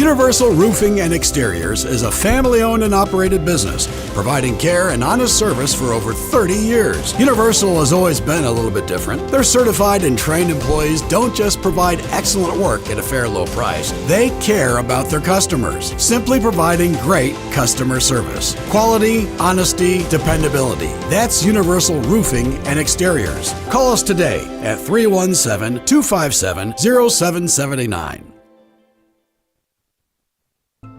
Universal Roofing and Exteriors is a family-owned and operated business, providing care and honest service for over 30 years. Universal has always been a little bit different. Their certified and trained employees don't just provide excellent work at a fair low price. They care about their customers, simply providing great customer service. Quality, honesty, dependability. That's Universal Roofing and Exteriors. Call us today at 317-257-0779.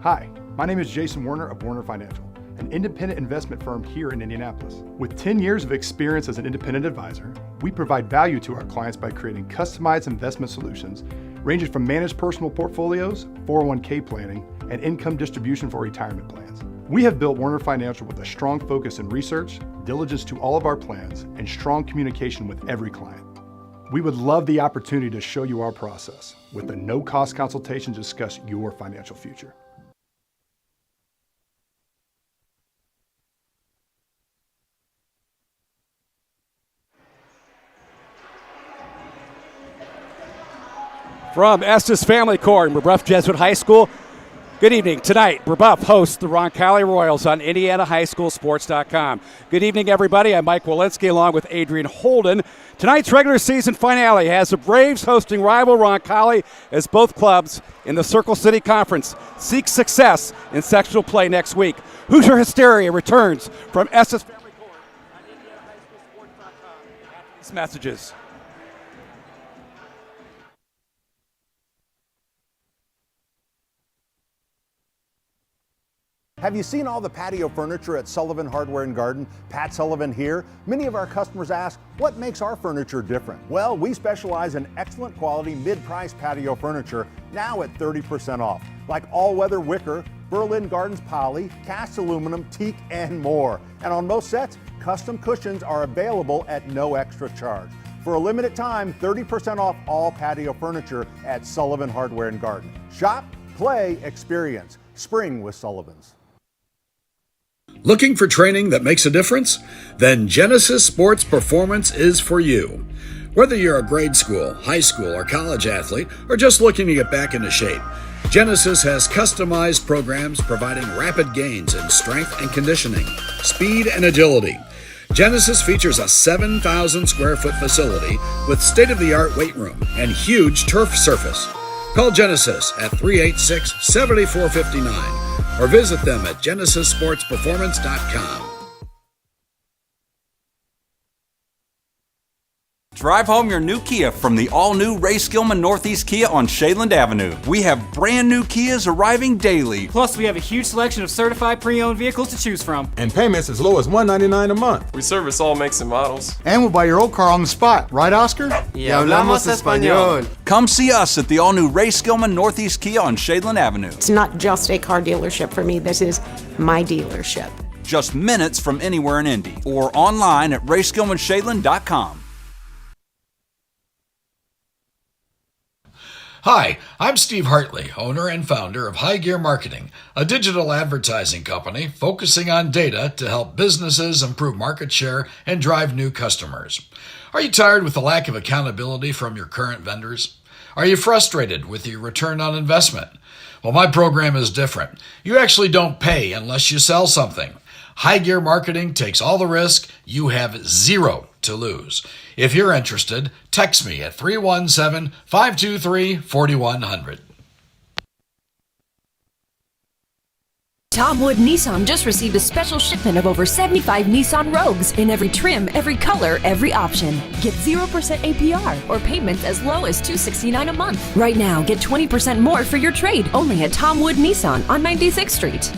Hi, my name is Jason Werner of Werner Financial, an independent investment firm here in Indianapolis. With 10 years of experience as an independent advisor, we provide value to our clients by creating customized investment solutions ranging from managed personal portfolios, 401k planning, and income distribution for retirement plans. We have built Werner Financial with a strong focus in research, diligence to all of our plans, and strong communication with every client. We would love the opportunity to show you our process with a no-cost consultation to discuss your financial future. From Estes Family Court in Brebeuf Jesuit High School, good evening. Tonight, Brebeuf hosts the Roncalli Royals on IndianaHighSchoolSports.com. Good evening, everybody. I'm Mike Walensky along with Adrian Holden. Tonight's regular season finale has the Braves hosting rival Roncalli as both clubs in the Circle City Conference seek success in sectional play next week. Hoosier Hysteria returns from Estes Family Court on IndianaHighSchoolSports.com after these messages. Have you seen all the patio furniture at Sullivan Hardware and Garden? Pat Sullivan here. Many of our customers ask, what makes our furniture different? Well, we specialize in excellent quality mid-price patio furniture, now at 30% off, like all-weather wicker, Berlin Gardens poly, cast aluminum, teak, and more. And on most sets, custom cushions are available at no extra charge. For a limited time, 30% off all patio furniture at Sullivan Hardware and Garden. Shop, play, experience. Spring with Sullivan's. Looking for training that makes a difference? Then Genesis Sports Performance is for you. Whether you're a grade school, high school, or college athlete, or just looking to get back into shape, Genesis has customized programs providing rapid gains in strength and conditioning, speed and agility. Genesis features a 7,000 square foot facility with state-of-the-art weight room and huge turf surface. Call Genesis at 386-7459 or visit them at GenesisSportsPerformance.com. Drive home your new Kia from the all-new Ray Skillman Northeast Kia on Shadeland Avenue. We have brand new Kias arriving daily. Plus, we have a huge selection of certified pre-owned vehicles to choose from. And payments as low as $199 a month. We service all makes and models. And we'll buy your old car on the spot. Right, Oscar? Y hablamos español. Come see us at the all-new Ray Skillman Northeast Kia on Shadeland Avenue. It's not just a car dealership for me. This is my dealership. Just minutes from anywhere in Indy or online at RaySkillmanShadeland.com. Hi, I'm Steve Hartley, owner and founder of High Gear Marketing, a digital advertising company focusing on data to help businesses improve market share and drive new customers. Are you tired with the lack of accountability from your current vendors? Are you frustrated with your return on investment? Well, my program is different. You actually don't pay unless you sell something. High Gear Marketing takes all the risk. You have zero to lose. If you're interested, text me at 317-523-4100. Tom Wood Nissan just received a special shipment of over 75 Nissan Rogues in every trim, every color, every option. Get 0% APR or payments as low as $269 a month. Right now, get 20% more for your trade only at Tom Wood Nissan on 96th Street.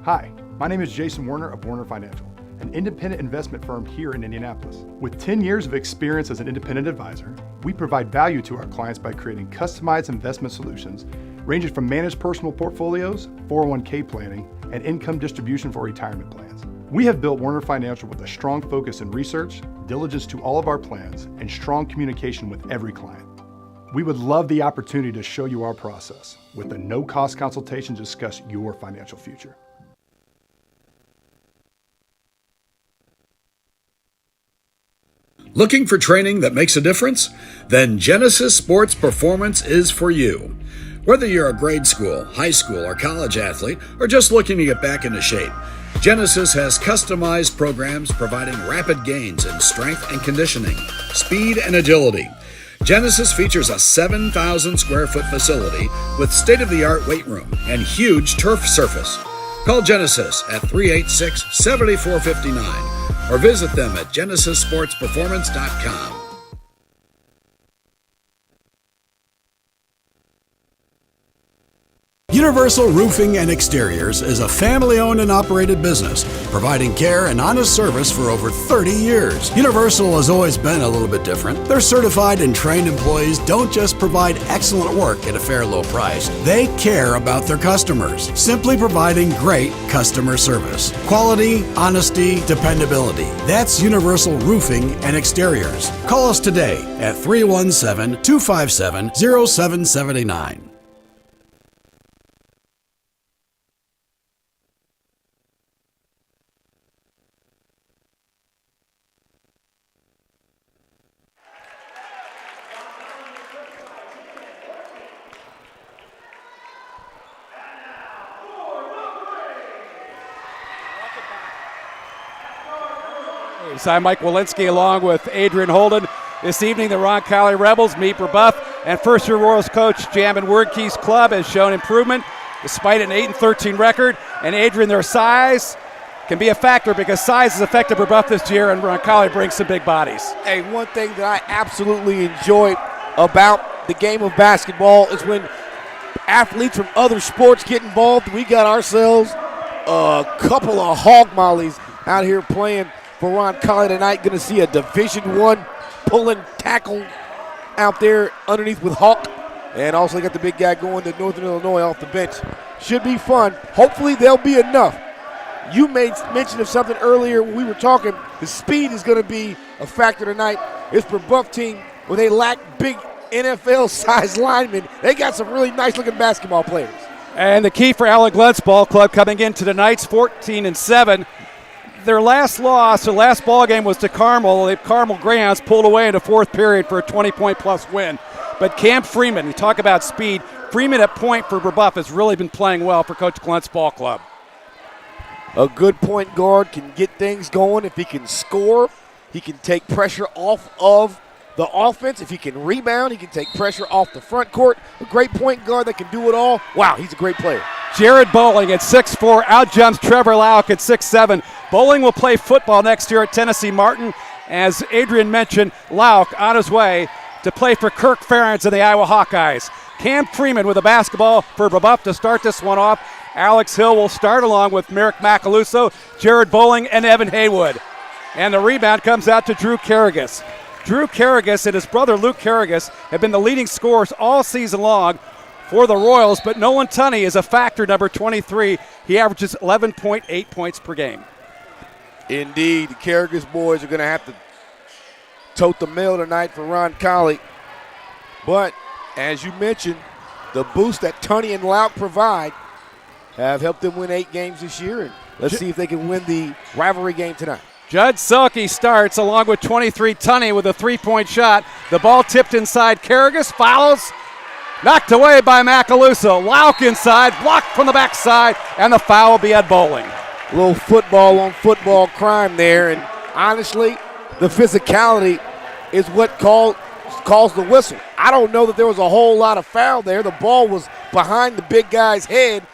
Hi, my name is Jason Werner of Werner Financial, an independent investment firm here in Indianapolis. With 10 years of experience as an independent advisor, we provide value to our clients by creating customized investment solutions ranging from managed personal portfolios, 401k planning, and income distribution for retirement plans. We have built Werner Financial with a strong focus in research, diligence to all of our plans, and strong communication with every client. We would love the opportunity to show you our process with a no-cost consultation to discuss your financial future. Looking for training that makes a difference? Then Genesis Sports Performance is for you. Whether you're a grade school, high school, or college athlete, or just looking to get back into shape, Genesis has customized programs providing rapid gains in strength and conditioning, speed and agility. Genesis features a 7,000 square foot facility with state-of-the-art weight room and huge turf surface. Call Genesis at 386-7459 or visit them at genesissportsperformance.com. Universal Roofing and Exteriors is a family-owned and operated business, providing care and honest service for over 30 years. Universal has always been a little bit different. Their certified and trained employees don't just provide excellent work at a fair low price. They care about their customers, simply providing great customer service. Quality, honesty, dependability. That's Universal Roofing and Exteriors. Call us today at 317-257-0779. I'm Mike Walensky along with Adrian Holden. This evening, the Roncalli Rebels meet Brebeuf, and first-year Royals coach Jamin Wordkey's club has shown improvement despite an 8-13 record. And Adrian, their size can be a factor because size has affected Brebeuf this year, and Roncalli brings some big bodies. Hey, one thing that I absolutely enjoy about the game of basketball is when athletes from other sports get involved. We got ourselves a couple of hog mollies out here playing for Roncalli tonight. Going to see a Division I pulling tackle out there underneath with Hawk. And also got the big guy going to Northern Illinois off the bench. Should be fun. Hopefully there'll be enough. You made mention of something earlier when we were talking. The speed is going to be a factor tonight. It's Brebeuf team where they lack big NFL-sized linemen. They got some really nice-looking basketball players. And the key for Allen Glen's ball club coming into tonight's 14-7. Their last loss, their last ball game was to Carmel. The Carmel Greyhounds pulled away in the fourth period for a 20-point-plus win. But Cam Freeman, you talk about speed, Freeman at point for Brebeuf has really been playing well for Coach Glenn's ball club. A good point guard can get things going. If he can score, he can take pressure off of the offense. If he can rebound, he can take pressure off the front court. A great point guard that can do it all. Wow, he's a great player. Jared Bowling at 6'4", outjumps Trevor Lauk at 6'7". Bowling will play football next year at Tennessee Martin. As Adrian mentioned, Lauk on his way to play for Kirk Ferentz and the Iowa Hawkeyes. Cam Freeman with a basketball for Brebeuf to start this one off. Alex Hill will start along with Merrick Macaluso, Jared Bowling, and Evan Haywood. And the rebound comes out to Drew Carrigas. Drew Carrigas and his brother Luke Carrigas have been the leading scorers all season long for the Royals, but Nolan Tunney is a factor, number 23. He averages 11.8 points per game. Indeed, the Carrigas boys are going to have to tote the mail tonight for Roncalli. But, as you mentioned, the boost that Tunney and Lauk provide have helped them win 8 games this year. And let's see if they can win the rivalry game tonight. Judd Selke starts along with 23 Tunney with a three-point shot. The ball tipped inside. Carrigas fouls. Knocked away by Macaluso. Lauk inside, blocked from the backside, and the foul will be at Bowling. A little football on football crime there, and honestly, the physicality is what calls the whistle. I don't know that there was a whole lot of foul there. The ball was behind the big guy's head,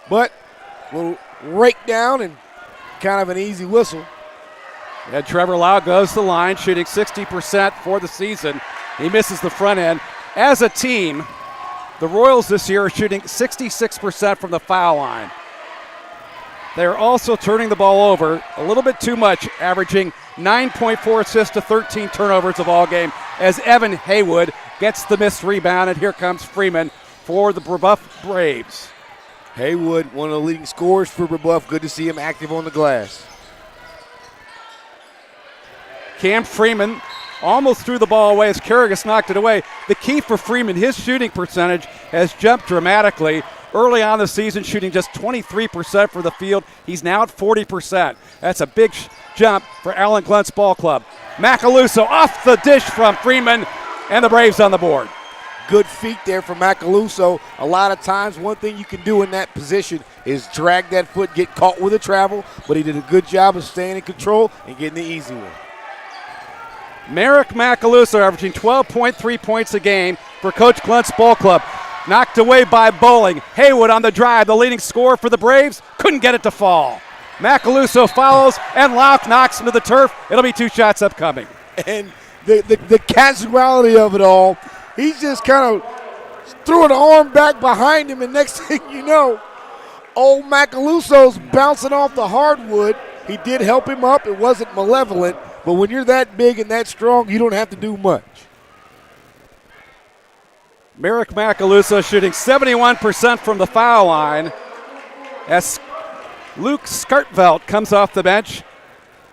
but a little rake down and kind of an easy whistle. And Trevor Lauk goes to the line, shooting 60% for the season. He misses the front end. As a team, the Royals this year are shooting 66% from the foul line. They're also turning the ball over a little bit too much, averaging 9.4 assists to 13 turnovers of all game, as Evan Haywood gets the missed rebound, and here comes Freeman for the Brebeuf Braves. Haywood, one of the leading scorers for Brebeuf. Good to see him active on the glass. Cam Freeman almost threw the ball away as Carrigas knocked it away. The key for Freeman, his shooting percentage has jumped dramatically. Early on the season, shooting just 23% for the field. He's now at 40%. That's a big jump for Allen Glen's ball club. Macaluso off the dish from Freeman, and the Braves on the board. Good feet there from Macaluso. A lot of times, one thing you can do in that position is drag that foot, get caught with a travel, but he did a good job of staying in control and getting the easy one. Merrick Macaluso averaging 12.3 points a game for Coach Glunt's ball club. Knocked away by Bowling. Haywood on the drive, the leading scorer for the Braves, couldn't get it to fall. Macaluso follows, and Lauck knocks him to the turf. It'll be 2 shots upcoming. And the casuality of it all, he just kind of threw an arm back behind him, and next thing you know, old Macaluso's bouncing off the hardwood. He did help him up. It wasn't malevolent, but when you're that big and that strong, you don't have to do much. Merrick Macaluso shooting 71% from the foul line as Luke Skartveld comes off the bench.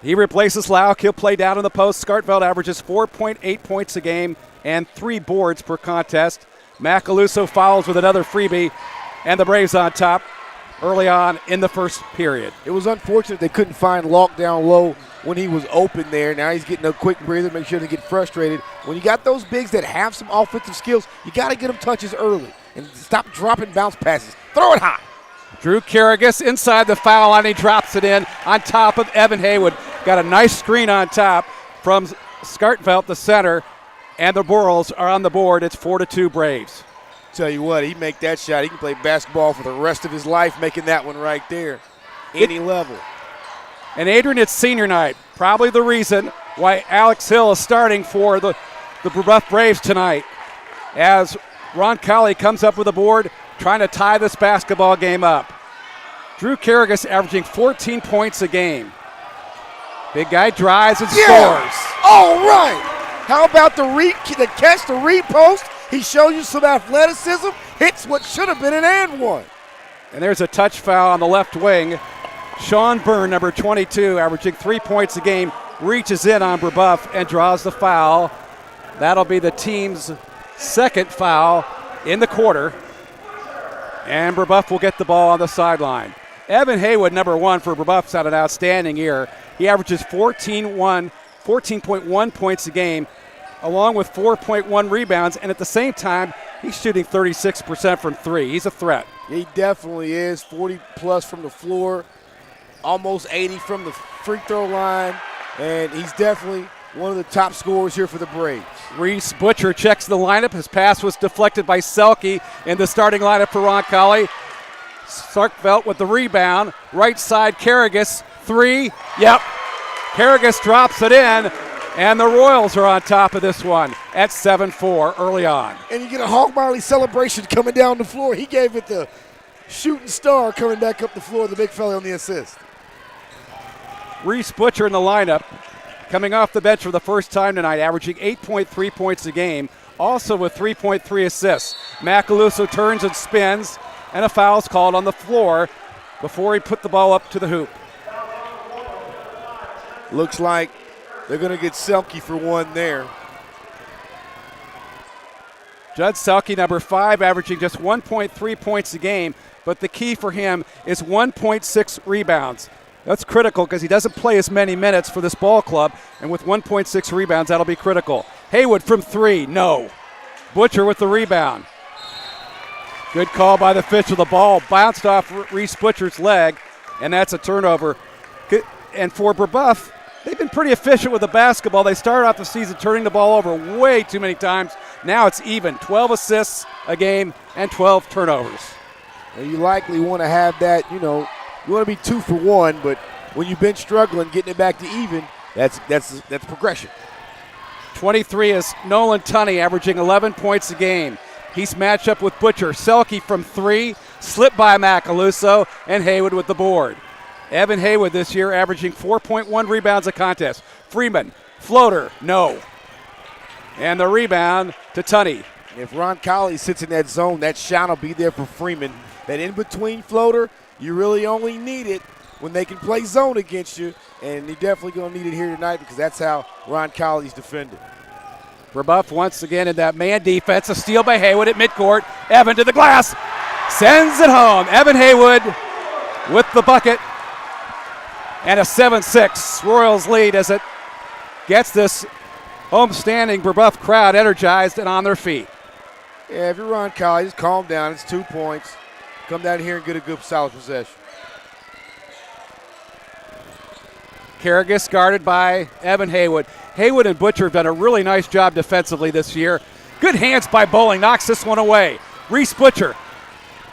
He replaces Lauck. He'll play down in the post. Skartveld averages 4.8 points a game and 3 boards per contest. Macaluso follows with another freebie, and the Braves on top early on in the first period. It was unfortunate they couldn't find Lauck down low when he was open there. Now he's getting a quick breather, make sure to get frustrated. When you got those bigs that have some offensive skills, you got to get them touches early and stop dropping bounce passes. Throw it high. Drew Carragus inside the foul line. He drops it in on top of Evan Haywood. Got a nice screen on top from Skartveld, the center, and the Royals are on the board. It's 4-2 Braves. Tell you what, he make that shot. He can play basketball for the rest of his life, making that one right there. Any level. And Adrian, it's senior night. Probably the reason why Alex Hill is starting for the Brebeuf Braves tonight. As Roncalli comes up with a board, trying to tie this basketball game up. Drew Carragus averaging 14 points a game. Big guy drives and scores. All right. How about the catch, the read post? He shows you some athleticism, hits what should have been an and one. And there's a touch foul on the left wing. Sean Byrne, number 22, averaging 3 points a game, reaches in on Brebeuf and draws the foul. That'll be the team's second foul in the quarter. And Brebeuf will get the ball on the sideline. Evan Haywood, number 1 for Brebeuf's had an outstanding year. He averages 14.1 points a game, along with 4.1 rebounds, and at the same time, he's shooting 36% from 3. He's a threat. He definitely is. 40-plus from the floor, almost 80 from the free throw line, and he's definitely one of the top scorers here for the Braves. Reese Butcher checks the lineup. His pass was deflected by Selke in the starting lineup for Roncalli. Sarkvelt with the rebound. Right side, Carragus. 3. Yep. Carragus drops it in. And the Royals are on top of this one at 7-4 early on. And you get a Hog Molly celebration coming down the floor. He gave it the shooting star coming back up the floor, the big fella on the assist. Reese Butcher in the lineup, coming off the bench for the first time tonight, averaging 8.3 points a game, also with 3.3 assists. Macaluso turns and spins, and a foul's called on the floor before he put the ball up to the hoop. Looks like they're going to get Selke for one there. Judd Selke, number 5, averaging just 1.3 points a game, but the key for him is 1.6 rebounds. That's critical because he doesn't play as many minutes for this ball club, and with 1.6 rebounds, that'll be critical. Haywood from 3, no. Butcher with the rebound. Good call by the official. The ball bounced off Reese Butcher's leg, and that's a turnover. And for Brebeuf, they've been pretty efficient with the basketball. They started off the season turning the ball over way too many times. Now it's even. 12 assists a game and 12 turnovers. And you likely want to have that, you want to be 2 for 1, but when you've been struggling, getting it back to even, that's progression. 23 is Nolan Tunney, averaging 11 points a game. He's matched up with Butcher. Selke from 3, slipped by Macaluso, and Haywood with the board. Evan Haywood this year averaging 4.1 rebounds a contest. Freeman, floater, no. And the rebound to Tunney. If Roncalli sits in that zone, that shot will be there for Freeman. That in-between floater, you really only need it when they can play zone against you, and you're definitely going to need it here tonight because that's how Roncalli's defended. Brebeuf once again in that man defense. A steal by Haywood at midcourt. Evan to the glass. Sends it home. Evan Haywood with the bucket. And a 7-6 Royals lead as it gets this homestanding Brebeuf crowd energized and on their feet. Yeah, if you're Roncalli, just calm down. It's 2 points. Come down here and get a good solid possession. Carragus guarded by Evan Haywood. Haywood and Butcher have done a really nice job defensively this year. Good hands by Bowling, knocks this one away. Reese Butcher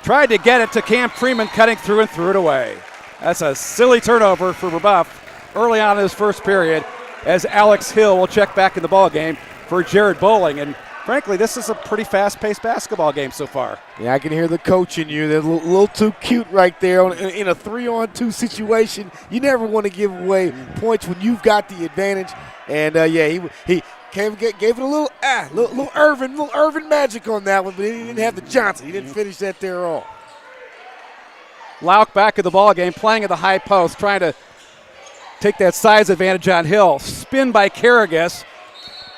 tried to get it to Cam Freeman, cutting through and threw it away. That's a silly turnover for Brebeuf early on in his first period, as Alex Hill will check back in the ball game for Jared Bowling. And frankly, this is a pretty fast-paced basketball game so far. Yeah, I can hear the coach in you. They're a little too cute right there. In a 3-on-2 situation, you never want to give away points when you've got the advantage. And, he gave it a little Irvin magic on that one, but he didn't have the Johnson. He didn't finish that there at all. Lauk back in the ball game, playing at the high post, trying to take that size advantage on Hill. Spin by Carragus.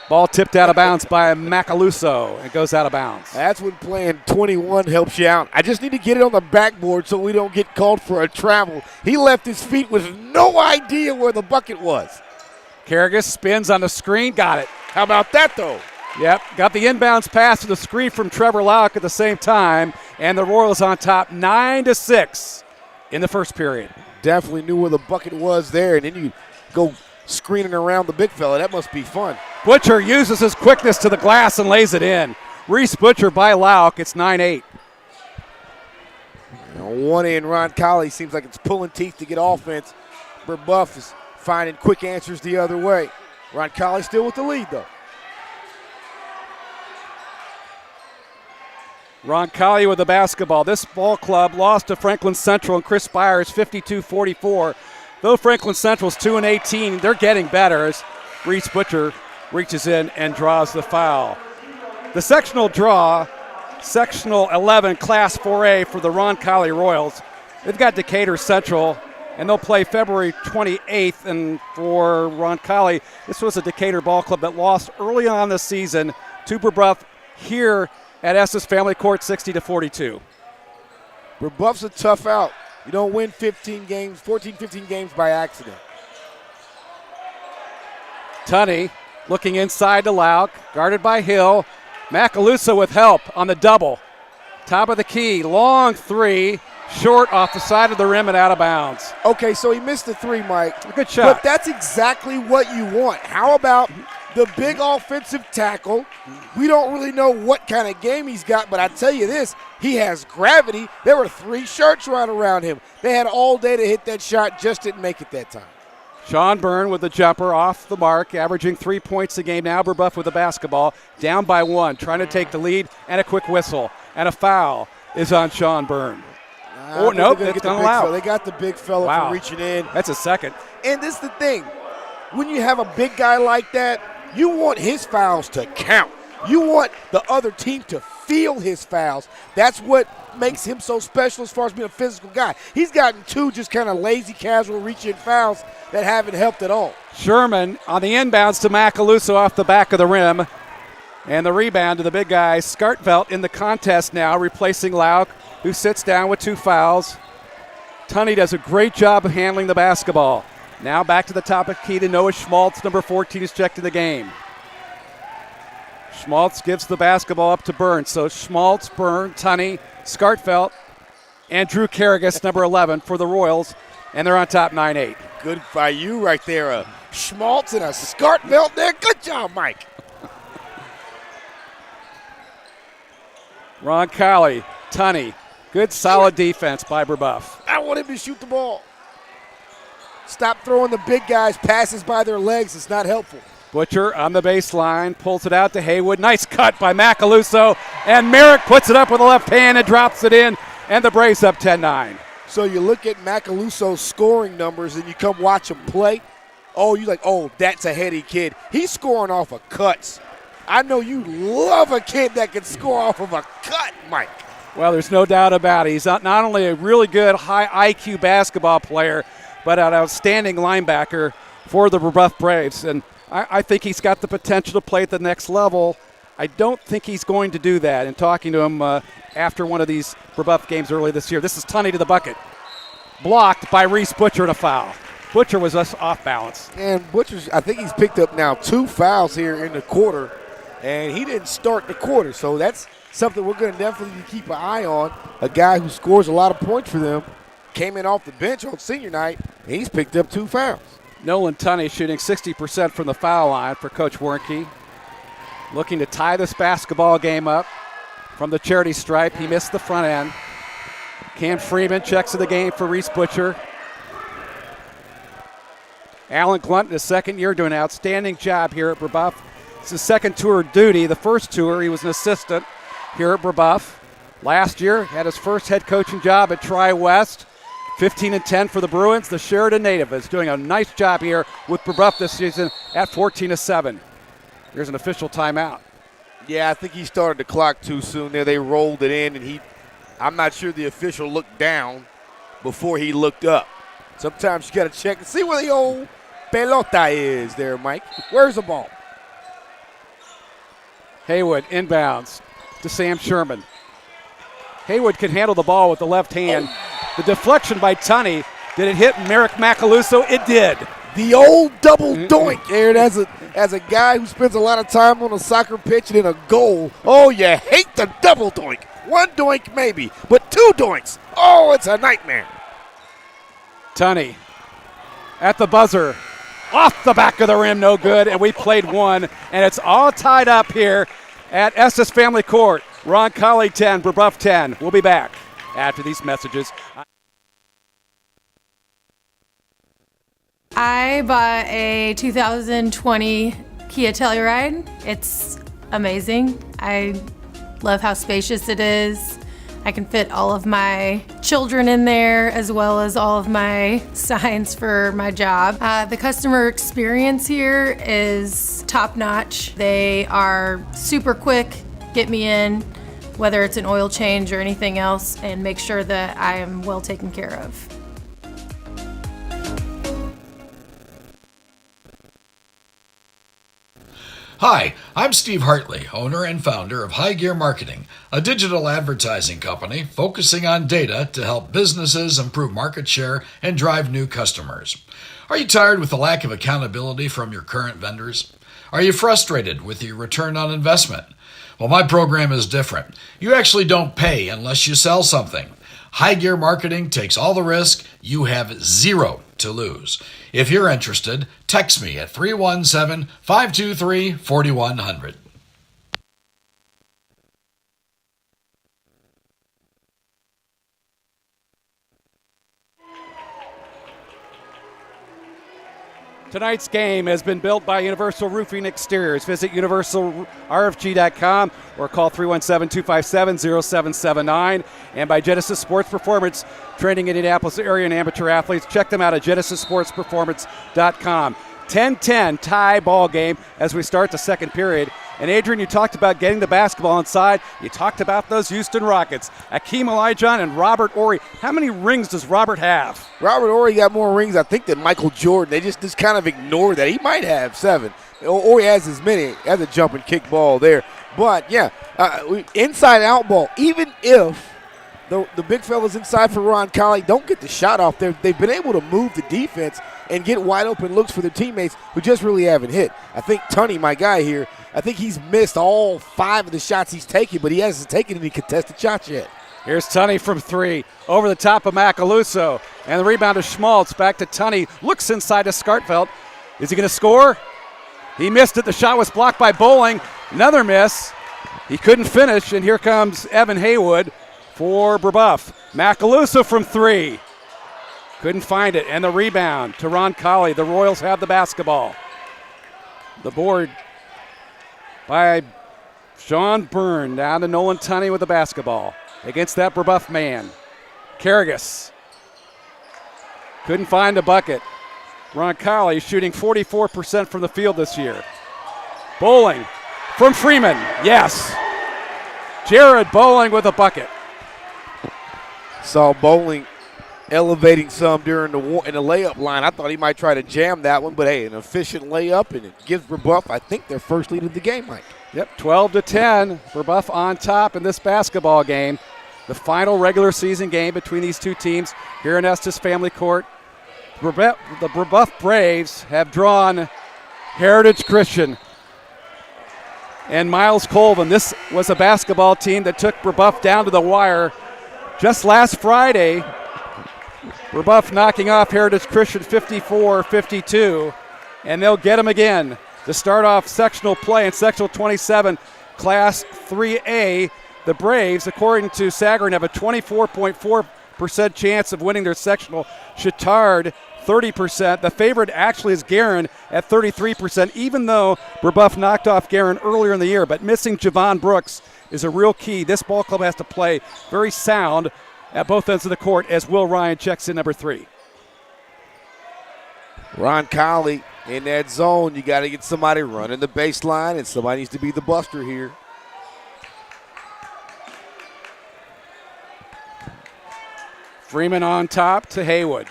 Ball tipped out of bounds by Macaluso. It goes out of bounds. That's when playing 21 helps you out. I just need to get it on the backboard so we don't get called for a travel. He left his feet with no idea where the bucket was. Carragus spins on the screen. Got it. How about that, though? Yep, got the inbounds pass to the screen from Trevor Lauk at the same time, and the Royals on top 9-6 in the first period. Definitely knew where the bucket was there, and then you go screening around the big fella. That must be fun. Butcher uses his quickness to the glass and lays it in. Reese Butcher by Lauk. It's 9-8. On one end, Roncalli seems like it's pulling teeth to get offense. Brebeuf is finding quick answers the other way. Roncalli still with the lead, though. Roncalli with the basketball. This ball club lost to Franklin Central and Chris Byers 52-44. Though Franklin Central's 2-18, they're getting better as Reese Butcher reaches in and draws the foul. The sectional draw, sectional 11, Class 4A for the Roncalli Royals. They've got Decatur Central, and they'll play February 28th. And for Roncalli, this was a Decatur ball club that lost early on this season to Brebeuf here at Estes Family Court, 60-42. Brebeuf's a tough out. You don't win 15 games by accident. Tunney looking inside to Lauk, guarded by Hill. Macaluso with help on the double. Top of the key, long three, short off the side of the rim and out of bounds. Okay, so he missed the three, Mike. Good shot. But that's exactly what you want. How about the big offensive tackle? We don't really know what kind of game he's got, but I tell you this, he has gravity. There were 3 shirts right around him. They had all day to hit that shot, just didn't make it that time. Sean Byrne with the jumper off the mark, averaging 3 points a game. Now Brebeuf with the basketball, down by 1, trying to take the lead, and a quick whistle. And a foul is on Sean Byrne. Nope, it's not allowed. They got the big fella for reaching in. That's a second. And this is the thing. When you have a big guy like that, you want his fouls to count. You want the other team to feel his fouls. That's what makes him so special as far as being a physical guy. He's gotten 2 just kind of lazy, casual reach-in fouls that haven't helped at all. Sherman on the inbounds to Macaluso off the back of the rim. And the rebound to the big guy, Skartvelt, in the contest now, replacing Lauk, who sits down with 2 fouls. Tunney does a great job of handling the basketball. Now back to the top of key to Noah Schmaltz, number 14, is checked in the game. Schmaltz gives the basketball up to Byrne. So Schmaltz, Byrne, Tunney, Skartvelt, and Drew Carragus, number 11, for the Royals. And they're on top 9-8. Good by you right there. Schmaltz and a Skartvelt there. Good job, Mike. Roncalli, Tunney. Good solid defense by Brebeuf. I want him to shoot the ball. Stop throwing the big guys passes by their legs. It's not helpful. Butcher on the baseline, pulls it out to Haywood. Nice cut by Macaluso. And Merrick puts it up with the left hand and drops it in. And the Braves up 10-9. So you look at Macaluso's scoring numbers and you come watch him play. Oh, you're like, oh, that's a heady kid. He's scoring off of cuts. I know you love a kid that can score off of a cut, Mike. Well, there's no doubt about it. He's not only a really good high IQ basketball player, but an outstanding linebacker for the Brebeuf Braves. And I think he's got the potential to play at the next level. I don't think he's going to do that. In talking to him after one of these Brebeuf games early this year, this is Tunney to the bucket. Blocked by Reese Butcher and a foul. Butcher was just off balance. And Butcher's, I think he's picked up now 2 fouls here in the quarter, and he didn't start the quarter. So that's something we're going to definitely keep an eye on. A guy who scores a lot of points for them came in off the bench on senior night, and he's picked up 2 fouls. Nolan Tunney shooting 60% from the foul line for Coach Warnke. Looking to tie this basketball game up from the charity stripe. He missed the front end. Cam Freeman checks in the game for Reese Butcher. Alan Glunt in his second year doing an outstanding job here at Brebeuf. It's his second tour of duty. The first tour he was an assistant here at Brebeuf. Last year had his first head coaching job at Tri-West. 15-10 for the Bruins. The Sheridan native is doing a nice job here with Brebeuf this season at 14-7. Here's an official timeout. Yeah, I think he started the clock too soon there. They rolled it in, and I'm not sure the official looked down before he looked up. Sometimes you got to check and see where the old pelota is there, Mike. Where's the ball? Haywood inbounds to Sam Sherman. Haywood can handle the ball with the left hand. The deflection by Tunney. Did it hit Merrick Macaluso? It did. The old double doink, Aaron, as a guy who spends a lot of time on a soccer pitch and in a goal. Oh, you hate the double doink. 1 doink maybe, but 2 doinks. Oh, it's a nightmare. Tunney at the buzzer. Off the back of the rim, no good, and we played 1, and it's all tied up here at Estes Family Court. Roncalli 10, Brebeuf 10. We'll be back after these messages. I bought a 2020 Kia Telluride. It's amazing. I love how spacious it is. I can fit all of my children in there as well as all of my signs for my job. The customer experience here is top notch. They are super quick, get me in, whether it's an oil change or anything else, and make sure that I am well taken care of. Hi, I'm Steve Hartley, owner and founder of High Gear Marketing, a digital advertising company focusing on data to help businesses improve market share and drive new customers. Are you tired with the lack of accountability from your current vendors? Are you frustrated with your return on investment? Well, my program is different. You actually don't pay unless you sell something. High Gear Marketing takes all the risk. You have 0 to lose. If you're interested, text me at 317-523-4100. Tonight's game has been built by Universal Roofing Exteriors. Visit universalrfg.com or call 317-257-0779. And by Genesis Sports Performance, training Indianapolis area and amateur athletes. Check them out at genesissportsperformance.com. 10-10 tie ball game as we start the second period. And Adrian, you talked about getting the basketball inside. You talked about those Houston Rockets. Akeem Olajuwon and Robert Horry. How many rings does Robert have? Robert Horry got more rings, I think, than Michael Jordan. They just kind of ignore that. He might have 7. Horry has as many as a jump and kick ball there. But, yeah, inside-out ball, even if the big fellas inside for Roncalli don't get the shot off there, they've been able to move the defense and get wide open looks for their teammates who just really haven't hit. I think Tunney, my guy here, I think he's missed all 5 of the shots he's taken, but he hasn't taken any contested shots yet. Here's Tunney from 3, over the top of Macaluso, and the rebound is Schmaltz. Back to Tunney, looks inside to Skartfeld. Is he going to score? He missed it. The shot was blocked by Bowling. Another miss. He couldn't finish, and here comes Evan Haywood for Brebeuf. Macaluso from 3. Couldn't find it, and the rebound to Roncalli. The Royals have the basketball. The board by Sean Byrne, down to Nolan Tunney with the basketball against that Brebeuf man. Karagas couldn't find a bucket. Roncalli shooting 44% from the field this year. Bowling from Freeman, yes. Jared Bowling with a bucket. Saw Bowling elevating some during in the layup line. I thought he might try to jam that one, but hey, an efficient layup, and it gives Brebeuf, I think, their first lead of the game, Mike. Yep, 12-10. Brebeuf on top in this basketball game. The final regular season game between these two teams here in Estes Family Court. the Brebeuf Braves have drawn Heritage Christian and Miles Colvin. This was a basketball team that took Brebeuf down to the wire just last Friday. Brebeuf knocking off Heritage Christian 54-52, and they'll get them again to start off sectional play in sectional 27, Class 3A. The Braves, according to Sagarin, have a 24.4% chance of winning their sectional. Chittard, 30%. The favorite actually is Guerin at 33%, even though Brebeuf knocked off Guerin earlier in the year. But missing Javon Brooks is a real key. This ball club has to play very sound at both ends of the court as Will Ryan checks in number 3. Roncalli in that zone. You got to get somebody running the baseline, and somebody needs to be the buster here. Freeman on top to Haywood.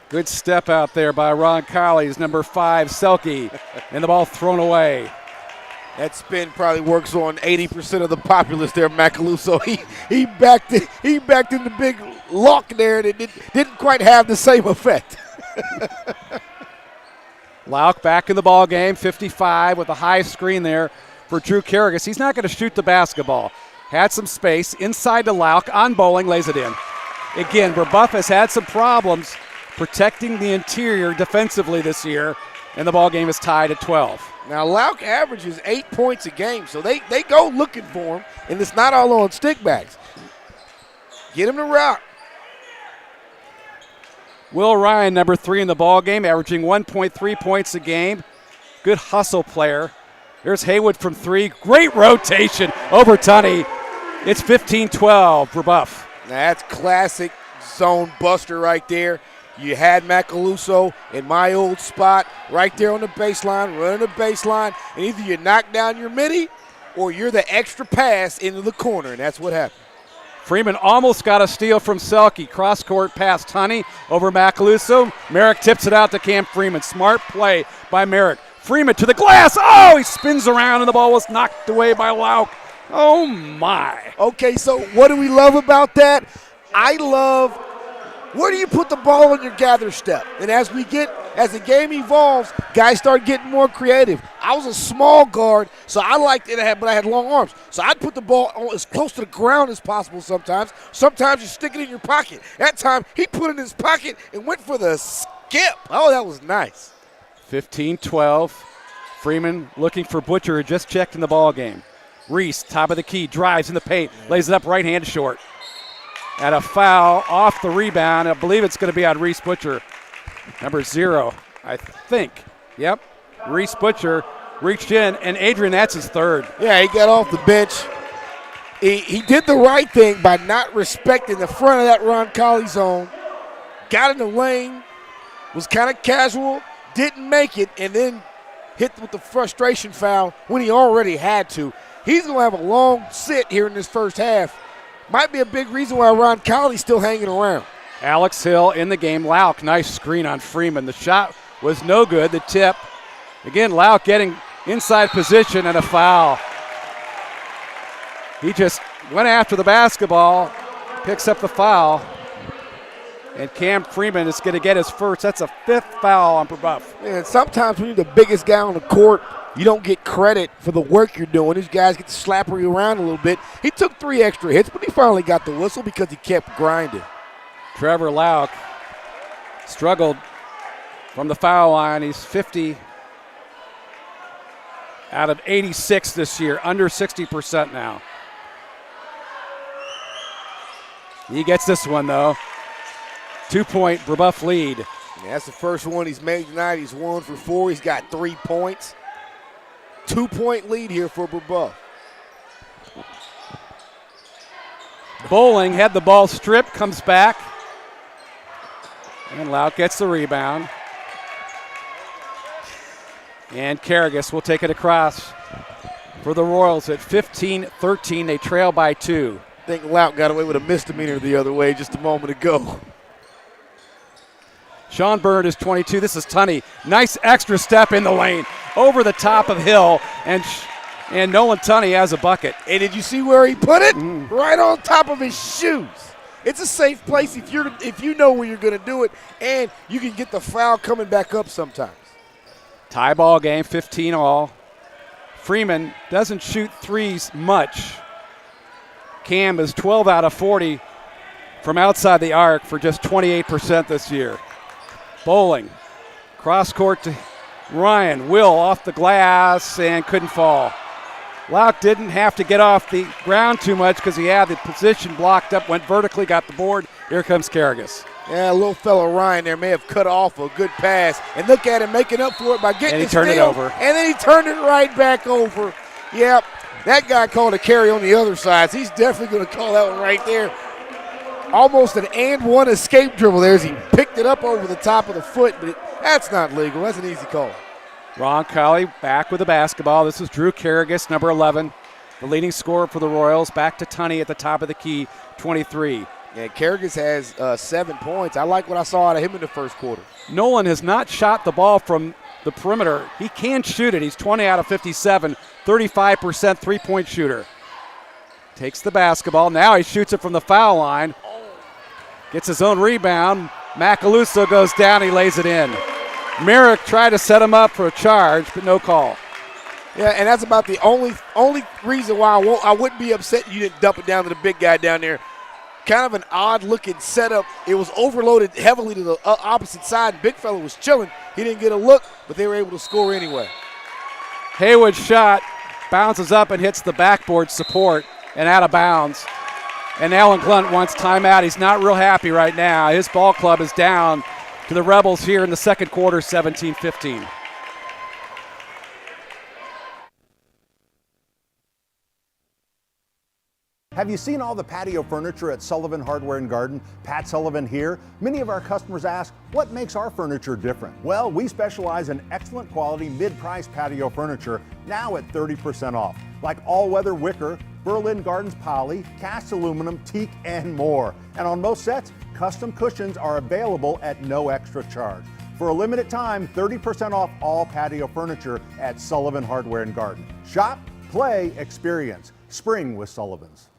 Good step out there by Roncalli's number 5, Selke, and the ball thrown away. That spin probably works on 80% of the populace there, Macaluso. He backed in the big lock there, and it didn't quite have the same effect. Lauk back in the ball game, 55 with a high screen there for Drew Carrigas. He's not going to shoot the basketball. Had some space inside to Lauk on bowling, lays it in. Again, Brebeuf has had some problems protecting the interior defensively this year, and the ball game is tied at 12. Now, Lauk averages 8 points a game, so they go looking for him, and it's not all on stickbacks. Get him to rock. Will Ryan, number 3 in the ball game, averaging 1.3 points a game. Good hustle player. There's Haywood from 3. Great rotation over Tunney. It's 15-12, Brebeuf. Now, that's classic zone buster right there. You had Macaluso in my old spot right there on the baseline, running the baseline, and either you knock down your midi or you're the extra pass into the corner, and that's what happened. Freeman almost got a steal from Selke. Cross-court pass, Tunney over Macaluso. Merrick tips it out to Cam Freeman. Smart play by Merrick. Freeman to the glass. Oh, he spins around, and the ball was knocked away by Lauk. Oh, my. Okay, so what do we love about that? I love where do you put the ball in your gather step? And as the game evolves, guys start getting more creative. I was a small guard, so I liked it, but I had long arms. So I'd put the ball as close to the ground as possible sometimes. Sometimes you stick it in your pocket. That time, he put it in his pocket and went for the skip. Oh, that was nice. 15-12. Freeman looking for Butcher, who just checked in the ball game. Reese, top of the key, drives in the paint, lays it up right hand short. And a foul off the rebound. I believe it's going to be on Reese Butcher, number 0, I think. Yep, Reese Butcher reached in, and Adrian, that's his 3rd. Yeah, he got off the bench. He did the right thing by not respecting the front of that Roncalli zone. Got in the lane, was kind of casual, didn't make it, and then hit with the frustration foul when he already had to. He's going to have a long sit here in this first half. Might be a big reason why Roncalli's still hanging around. Alex Hill in the game. Lauk, nice screen on Freeman. The shot was no good. The tip. Again, Lauk getting inside position and a foul. He just went after the basketball, picks up the foul, and Cam Freeman is going to get his first. That's a 5th foul on Brebeuf. And sometimes when you're the biggest guy on the court, you don't get credit for the work you're doing. These guys get to slapper you around a little bit. He took 3 extra hits, but he finally got the whistle because he kept grinding. Trevor Lauk struggled from the foul line. He's 50 out of 86 this year, under 60% now. He gets this one, though. 2-point Brebeuf lead. Yeah, that's the first one he's made tonight. He's 1 for 4. He's got 3 points. 2-point lead here for Brebeuf. Bowling had the ball stripped, comes back. And Lauk gets the rebound. And Carrigas will take it across for the Royals at 15-13. They trail by 2. I think Lauk got away with a misdemeanor the other way just a moment ago. Sean Bird is 22. This is Tunney. Nice extra step in the lane over the top of Hill, and Nolan Tunney has a bucket. And did you see where he put it? Right on top of his shoes. It's a safe place if you know where you're going to do it, and you can get the foul coming back up sometimes. Tie ball game, 15 all. Freeman doesn't shoot threes much. Cam is 12 out of 40 from outside the arc for just 28% this year. Bowling, cross court to Ryan. Will off the glass and couldn't fall. Lauk didn't have to get off the ground too much because he had the position blocked up, went vertically, got the board. Here comes Karagas. Yeah, little fella Ryan there may have cut off a good pass. And look at him making up for it by getting and he turned it over. And then he turned it right back over. Yep, that guy called a carry on the other side. So he's definitely going to call that one right there. Almost an and one escape dribble there as he picked it up over the top of the foot, but that's not legal. That's an easy call. Roncalli back with the basketball. This is Drew Karagas, number 11, the leading scorer for the Royals. Back to Tunney at the top of the key, 23. Yeah, Karagas has 7 points. I like what I saw out of him in the first quarter. Nolan has not shot the ball from the perimeter. He can shoot it. He's 20 out of 57, 35% three-point shooter. Takes the basketball. Now he shoots it from the foul line. Gets his own rebound. Macaluso goes down. He lays it in. Merrick tried to set him up for a charge, but no call. Yeah, and that's about the only reason why I wouldn't be upset you didn't dump it down to the big guy down there. Kind of an odd-looking setup. It was overloaded heavily to the opposite side. Big fella was chilling. He didn't get a look, but they were able to score anyway. Haywood's shot bounces up and hits the backboard support and out of bounds. And Alan Glunt wants timeout. He's not real happy right now. His ball club is down to the Rebels here in the second quarter, 17-15. Have you seen all the patio furniture at Sullivan Hardware and Garden? Pat Sullivan here. Many of our customers ask, what makes our furniture different? Well, we specialize in excellent quality mid-price patio furniture, now at 30% off. Like all-weather wicker, Berlin Gardens poly, cast aluminum, teak, and more. And on most sets, custom cushions are available at no extra charge. For a limited time, 30% off all patio furniture at Sullivan Hardware and Garden. Shop, play, experience. Spring with Sullivan's.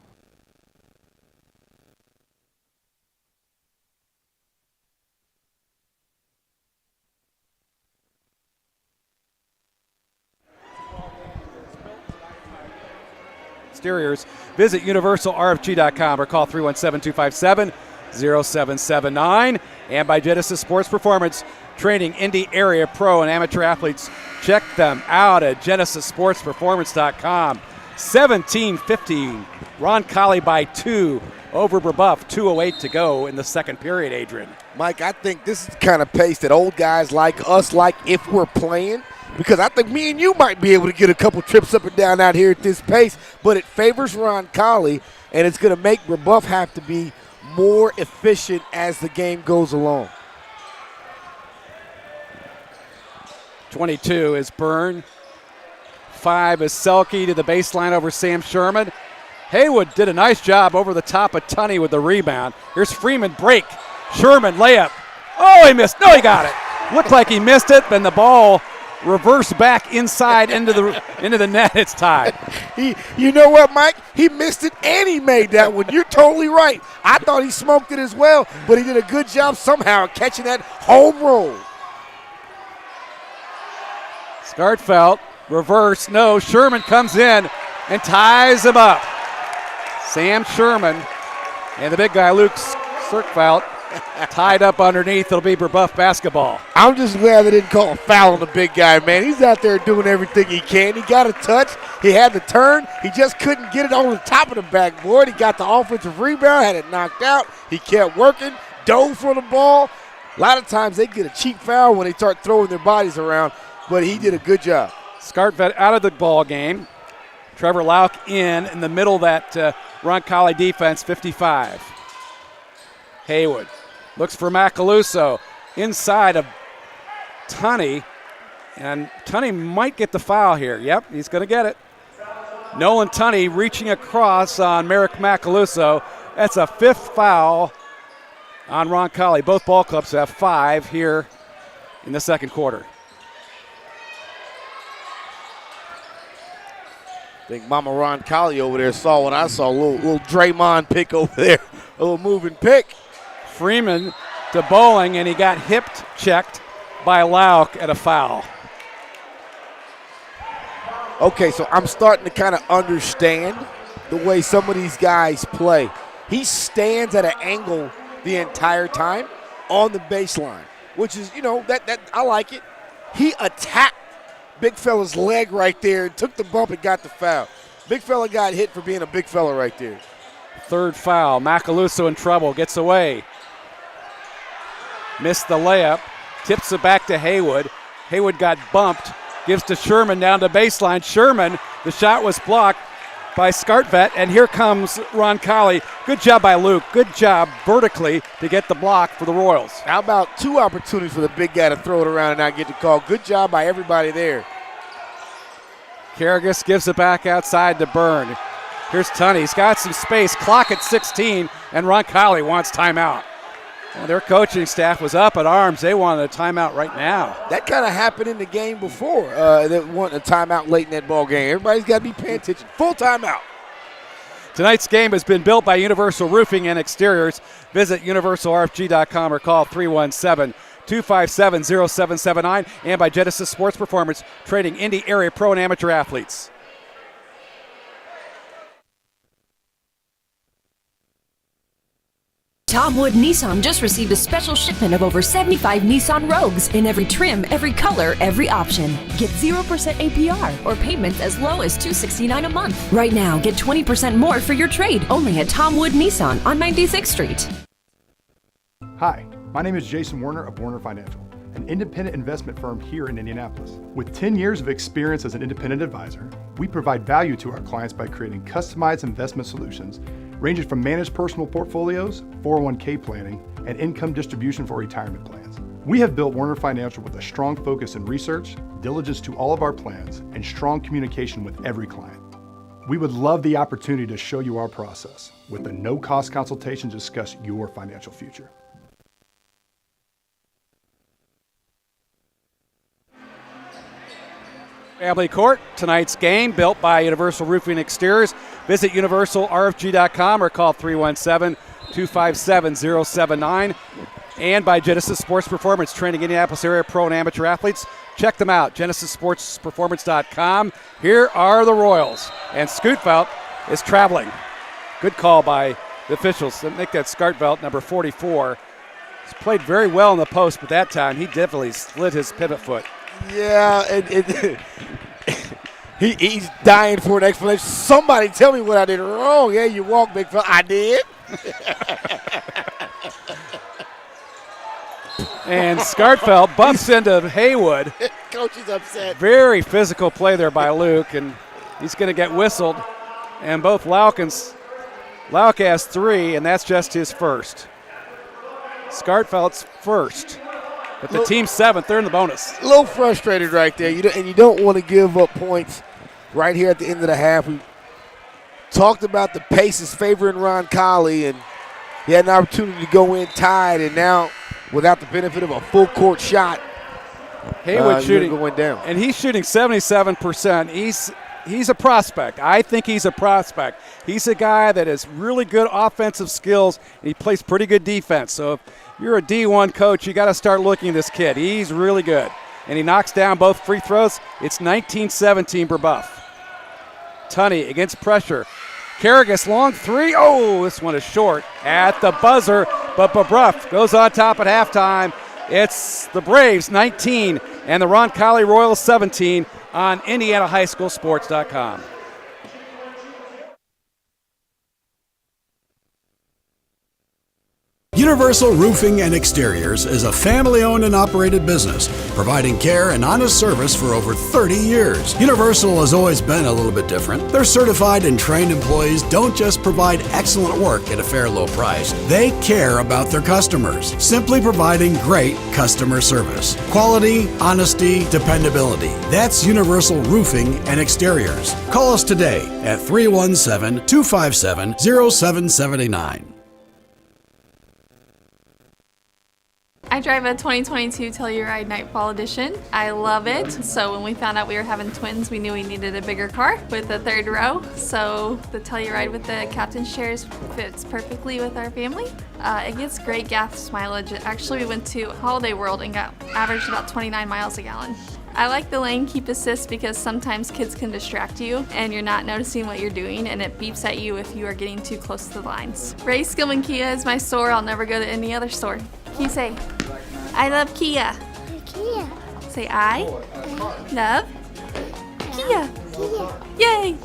Exteriors, visit universalrfg.com or call 317-257-0779. And by Genesis Sports Performance, training Indy area pro and amateur athletes. Check them out at genesissportsperformance.com. 17-15, Roncalli by 2 over Brebeuf. 2:08 to go in the second period, Adrian. Mike, I think this is the kind of pace that old guys like us like if we're playing. Because I think me and you might be able to get a couple trips up and down out here at this pace, but it favors Roncalli, and it's going to make Brebeuf have to be more efficient as the game goes along. 22 is Byrne. 5 is Selke to the baseline over Sam Sherman. Haywood did a nice job over the top of Tunney with the rebound. Here's Freeman break. Sherman layup. Oh, he missed. No, he got it. Looked like he missed it, then the ball reversed back inside into the net. It's tied. You know what, Mike? He missed it and he made that one. You're totally right. I thought he smoked it as well, but he did a good job somehow catching that home roll. Skartfeld, reverse, no. Sherman comes in and ties him up. Sam Sherman and the big guy Luke Skartfeld tied up underneath. It'll be Brebeuf basketball. I'm just glad they didn't call a foul on the big guy, man. He's out there doing everything he can. He got a touch. He had the turn. He just couldn't get it on the top of the backboard. He got the offensive rebound, had it knocked out. He kept working, dove for the ball. A lot of times they get a cheap foul when they start throwing their bodies around, but he did a good job. Skartfeld out of the ball game. Trevor Lauk in the middle of that Roncalli defense, 55. Haywood looks for Macaluso inside of Tunney, and Tunney might get the foul here. Yep, he's going to get it. Nolan Tunney reaching across on Merrick Macaluso. That's a 5th foul on Roncalli. Both ball clubs have 5 here in the second quarter. I think Mama Roncalli over there saw what I saw, a little Draymond pick over there A little move and pick. Freeman to Bowling, and he got hipped checked by Lauk at a foul. Okay, so I'm starting to kind of understand the way some of these guys play. He stands at an angle the entire time on the baseline, which is, that I like it. He attacked big fella's leg right there, took the bump and got the foul. Big fella got hit for being a big fella right there. Third foul. Macaluso in trouble, gets away. Missed the layup, tips it back to Haywood. Haywood got bumped, gives to Sherman down to baseline. Sherman, the shot was blocked by Skartvet, and here comes Roncalli. Good job by Luke. Good job vertically to get the block for the Royals. How about 2 opportunities for the big guy to throw it around and not get the call? Good job by everybody there. Karagas gives it back outside to Byrne. Here's Tunney. He's got some space. Clock at 16, and Roncalli wants timeout. Well, their coaching staff was up in arms. They wanted a timeout right now. That kind of happened in the game before. They wanted a timeout late in that ball game. Everybody's got to be paying attention. Full timeout. Tonight's game has been built by Universal Roofing and Exteriors. Visit universalrfg.com or call 317-257-0779, and by Genesis Sports Performance, trading Indy area pro and amateur athletes. Tom Wood Nissan just received a special shipment of over 75 Nissan Rogues in every trim, every color, every option. Get 0% APR or payments as low as $269 a month. Right now, get 20% more for your trade only at Tom Wood Nissan on 96th Street. Hi, my name is Jason Warner of Warner Financial, an independent investment firm here in Indianapolis. With 10 years of experience as an independent advisor, we provide value to our clients by creating customized investment solutions ranging from managed personal portfolios, 401k planning, and income distribution for retirement plans. We have built Warner Financial with a strong focus in research, diligence to all of our plans, and strong communication with every client. We would love the opportunity to show you our process with a no-cost consultation to discuss your financial future. Family Court, tonight's game built by Universal Roofing Exteriors. Visit universalrfg.com or call 317-257-0779. And by Genesis Sports Performance, training Indianapolis area pro and amateur athletes. Check them out, genesissportsperformance.com. Here are the Royals. And Scootvelt is traveling. Good call by the officials. I think that's Skartvelt, number 44. He's played very well in the post, but that time he definitely slid his pivot foot. Yeah, he's dying for an explanation. Somebody tell me what I did wrong. Yeah, you walk, big fella. I did. And Skartfeld bumps into Haywood. Coach is upset. Very physical play there by Luke, and he's going to get whistled. And both Lauk has 3, and that's just his first. Skartfeld's first. But the team's 7th, they're in the bonus. A little frustrated right there. You don't want to give up points right here at the end of the half. We talked about the pace is favoring Roncalli, and he had an opportunity to go in tied, and now without the benefit of a full court shot, Haywood shooting going down. And he's shooting 77%. He's a prospect. I think he's a prospect. He's a guy that has really good offensive skills, and he plays pretty good defense. So if you're a D1 coach, you got to start looking at this kid. He's really good. And he knocks down both free throws. It's 19-17 Brebeuf. Tunney against pressure. Karagas long 3. Oh, this one is short at the buzzer, but Brebeuf goes on top at halftime. It's the Braves 19 and the Roncalli Royals 17 on IndianaHighSchoolSports.com. Universal Roofing and Exteriors is a family-owned and operated business, providing care and honest service for over 30 years. Universal has always been a little bit different. Their certified and trained employees don't just provide excellent work at a fair low price. They care about their customers, simply providing great customer service. Quality, honesty, dependability. That's Universal Roofing and Exteriors. Call us today at 317-257-0779. I drive a 2022 Telluride Nightfall Edition. I love it. So when we found out we were having twins, we knew we needed a bigger car with a third row. So the Telluride with the captain's chairs fits perfectly with our family. It gets great gas mileage. Actually, we went to Holiday World and got averaged about 29 miles a gallon. I like the lane keep assist because sometimes kids can distract you and you're not noticing what you're doing, and it beeps at you if you are getting too close to the lines. Ray Skillman Kia is my store. I'll never go to any other store. Can you say, I love Kia? Kia. Say, I love Kia. Yay!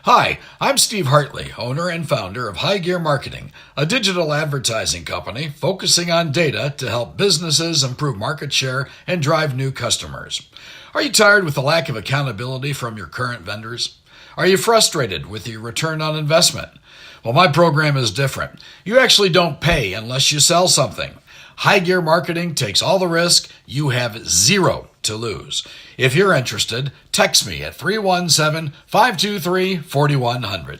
Hi, I'm Steve Hartley, owner and founder of High Gear Marketing, a digital advertising company focusing on data to help businesses improve market share and drive new customers. Are you tired with the lack of accountability from your current vendors? Are you frustrated with your return on investment? Well, my program is different. You actually don't pay unless you sell something. High Gear Marketing takes all the risk. You have zero to lose. If you're interested, text me at 317-523-4100.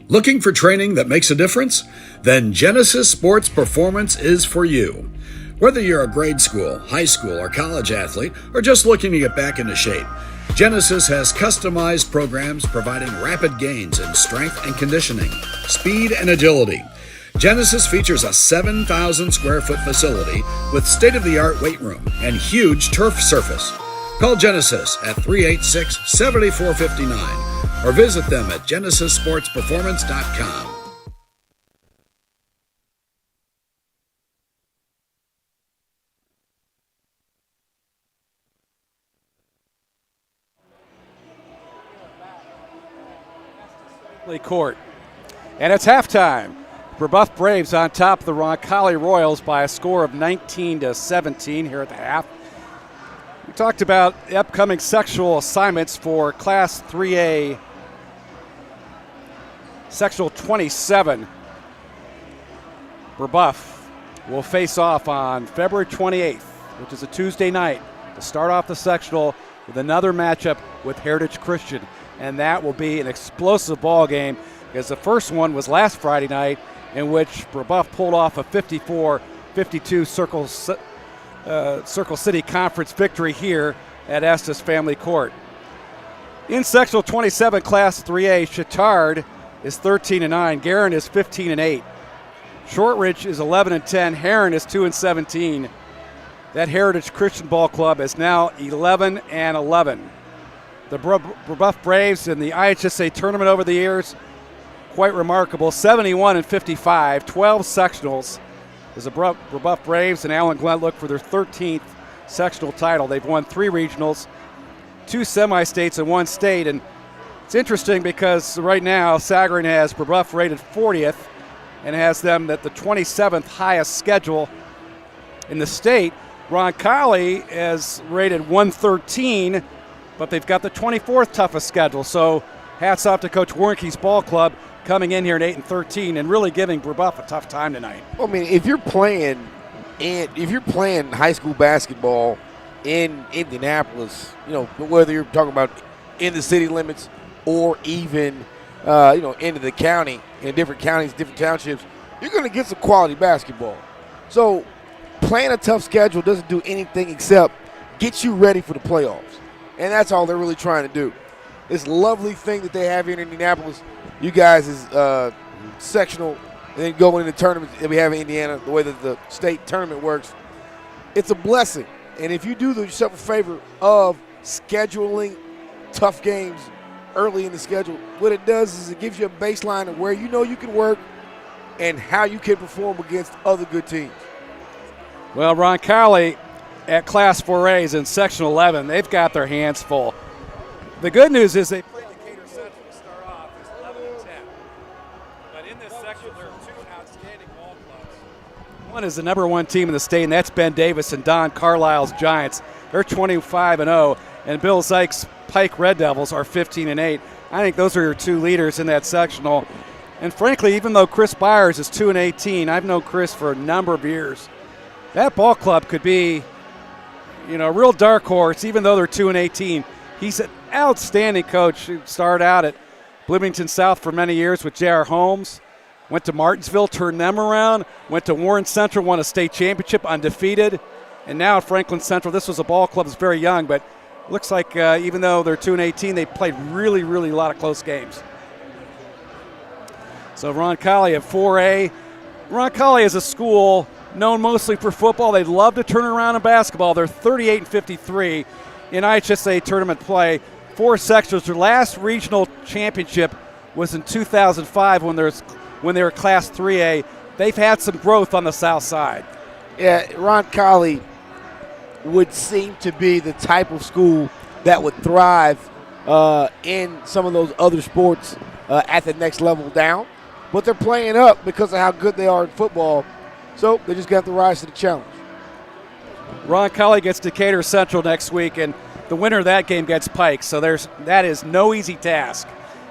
Looking for training that makes a difference? Then Genesis Sports Performance is for you. Whether you're a grade school, high school, or college athlete, or just looking to get back into shape, Genesis has customized programs providing rapid gains in strength and conditioning, speed and agility. Genesis features a 7,000 square foot facility with state-of-the-art weight room and huge turf surface. Call Genesis at 386-7459 or visit them at genesissportsperformance.com. Court. And it's halftime. Brebeuf Braves on top of the Roncalli Royals by a score of 19-17 here at the half. We talked about the upcoming sectional assignments for Class 3A, Sectional 27. Brebeuf will face off on February 28th, which is a Tuesday night, to start off the sectional with another matchup with Heritage Christian. And that will be an explosive ball game because the first one was last Friday night, in which Brebeuf pulled off a 54-52 Circle City Conference victory here at Estes Family Court. In Sectional 27 Class 3A, Chittard is 13-9, Guerin is 15-8, Shortridge is 11-10, Heron is 2-17. That Heritage Christian Ball Club is now 11-11. The Brebeuf Braves in the IHSA tournament over the years, quite remarkable, 71-55, 12 sectionals. As the Brebeuf Braves and Allen Glenn look for their 13th sectional title. They've won 3 regionals, 2 semi-states, and 1 state. And it's interesting because right now Sagarin has Brebeuf rated 40th and has them at the 27th highest schedule in the state. Roncalli is rated 113, but they've got the 24th toughest schedule. So hats off to Coach Warnke's ball club coming in here at 8-13 and really giving Brebeuf a tough time tonight. Well, I mean, if you're playing high school basketball in Indianapolis, whether you're talking about in the city limits or even into the county, in different counties, different townships, you're going to get some quality basketball. So playing a tough schedule doesn't do anything except get you ready for the playoffs. And that's all they're really trying to do. This lovely thing that they have here in Indianapolis, you guys is sectional, and then going into the tournament that we have in Indiana, the way that the state tournament works, it's a blessing. And if you do yourself a favor of scheduling tough games early in the schedule, what it does is it gives you a baseline of where you can work and how you can perform against other good teams. Well, Roncalli at Class 4A is in Section 11. They've got their hands full. The good news is they played Decatur Central to start off as 11-10. But in this section, there are 2 outstanding ball clubs. One is the number 1 team in the state, and that's Ben Davis and Don Carlisle's Giants. They're 25-0, and Bill Zykes' Pike Red Devils are 15-8. I think those are your 2 leaders in that sectional. And frankly, even though Chris Byers is 2-18, I've known Chris for a number of years. That ball club could be, a real dark horse, even though they're 2-18. He's an outstanding coach who started out at Bloomington South for many years with J.R. Holmes. Went to Martinsville, turned them around. Went to Warren Central, won a state championship, undefeated. And now at Franklin Central, this was a ball club that's very young, but looks like even though they're 2-18, they played really, really a lot of close games. So Roncalli at 4A. Roncalli is a school known mostly for football. They love to turn around in basketball. They're 38-53 in IHSA tournament play. 4 sections. Their last regional championship was in 2005 when they were Class 3A. They've had some growth on the south side. Yeah, Roncalli would seem to be the type of school that would thrive in some of those other sports at the next level down. But they're playing up because of how good they are in football. So they just got to rise to the challenge. Roncalli gets Decatur Central next week, and the winner of that game gets Pike. So that is no easy task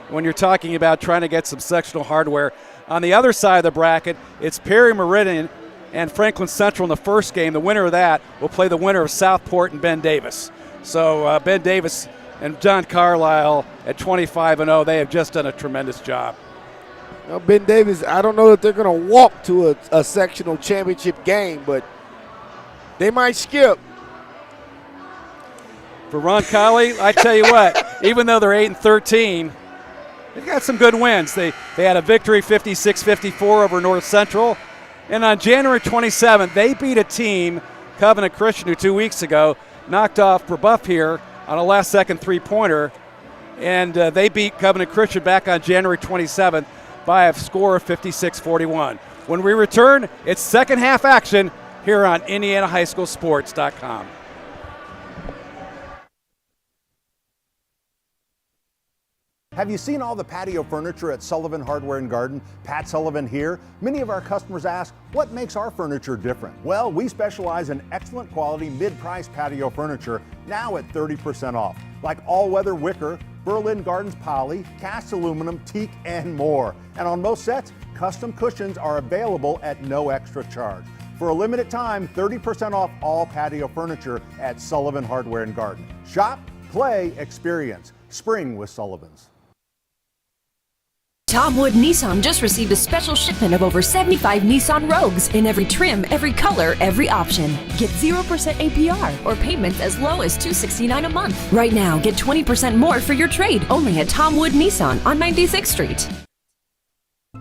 when you're talking about trying to get some sectional hardware. On the other side of the bracket, it's Perry Meridian and Franklin Central in the first game. The winner of that will play the winner of Southport and Ben Davis. So Ben Davis and John Carlisle at 25-0, they have just done a tremendous job. Now, Ben Davis, I don't know that they're going to walk to a sectional championship game, but they might skip. For Roncalli, I tell you what, even though they're 8-13, they've got some good wins. They had a victory 56-54 over North Central. And on January 27th, they beat a team, Covenant Christian, who 2 weeks ago knocked off Brebeuf here on a last-second three-pointer. And they beat Covenant Christian back on January 27th by a score of 56-41. When we return, it's second half action here on IndianaHighSchoolSports.com. Have you seen all the patio furniture at Sullivan Hardware and Garden? Pat Sullivan here. Many of our customers ask, what makes our furniture different? Well, we specialize in excellent quality mid-price patio furniture, now at 30% off. Like all-weather wicker, Berlin Gardens poly, cast aluminum, teak, and more. And on most sets, custom cushions are available at no extra charge. For a limited time, 30% off all patio furniture at Sullivan Hardware and Garden. Shop, play, experience. Spring with Sullivan's. Tom Wood Nissan just received a special shipment of over 75 Nissan Rogues in every trim, every color, every option. Get 0% APR or payments as low as $269 a month. Right now, get 20% more for your trade only at Tom Wood Nissan on 96th Street.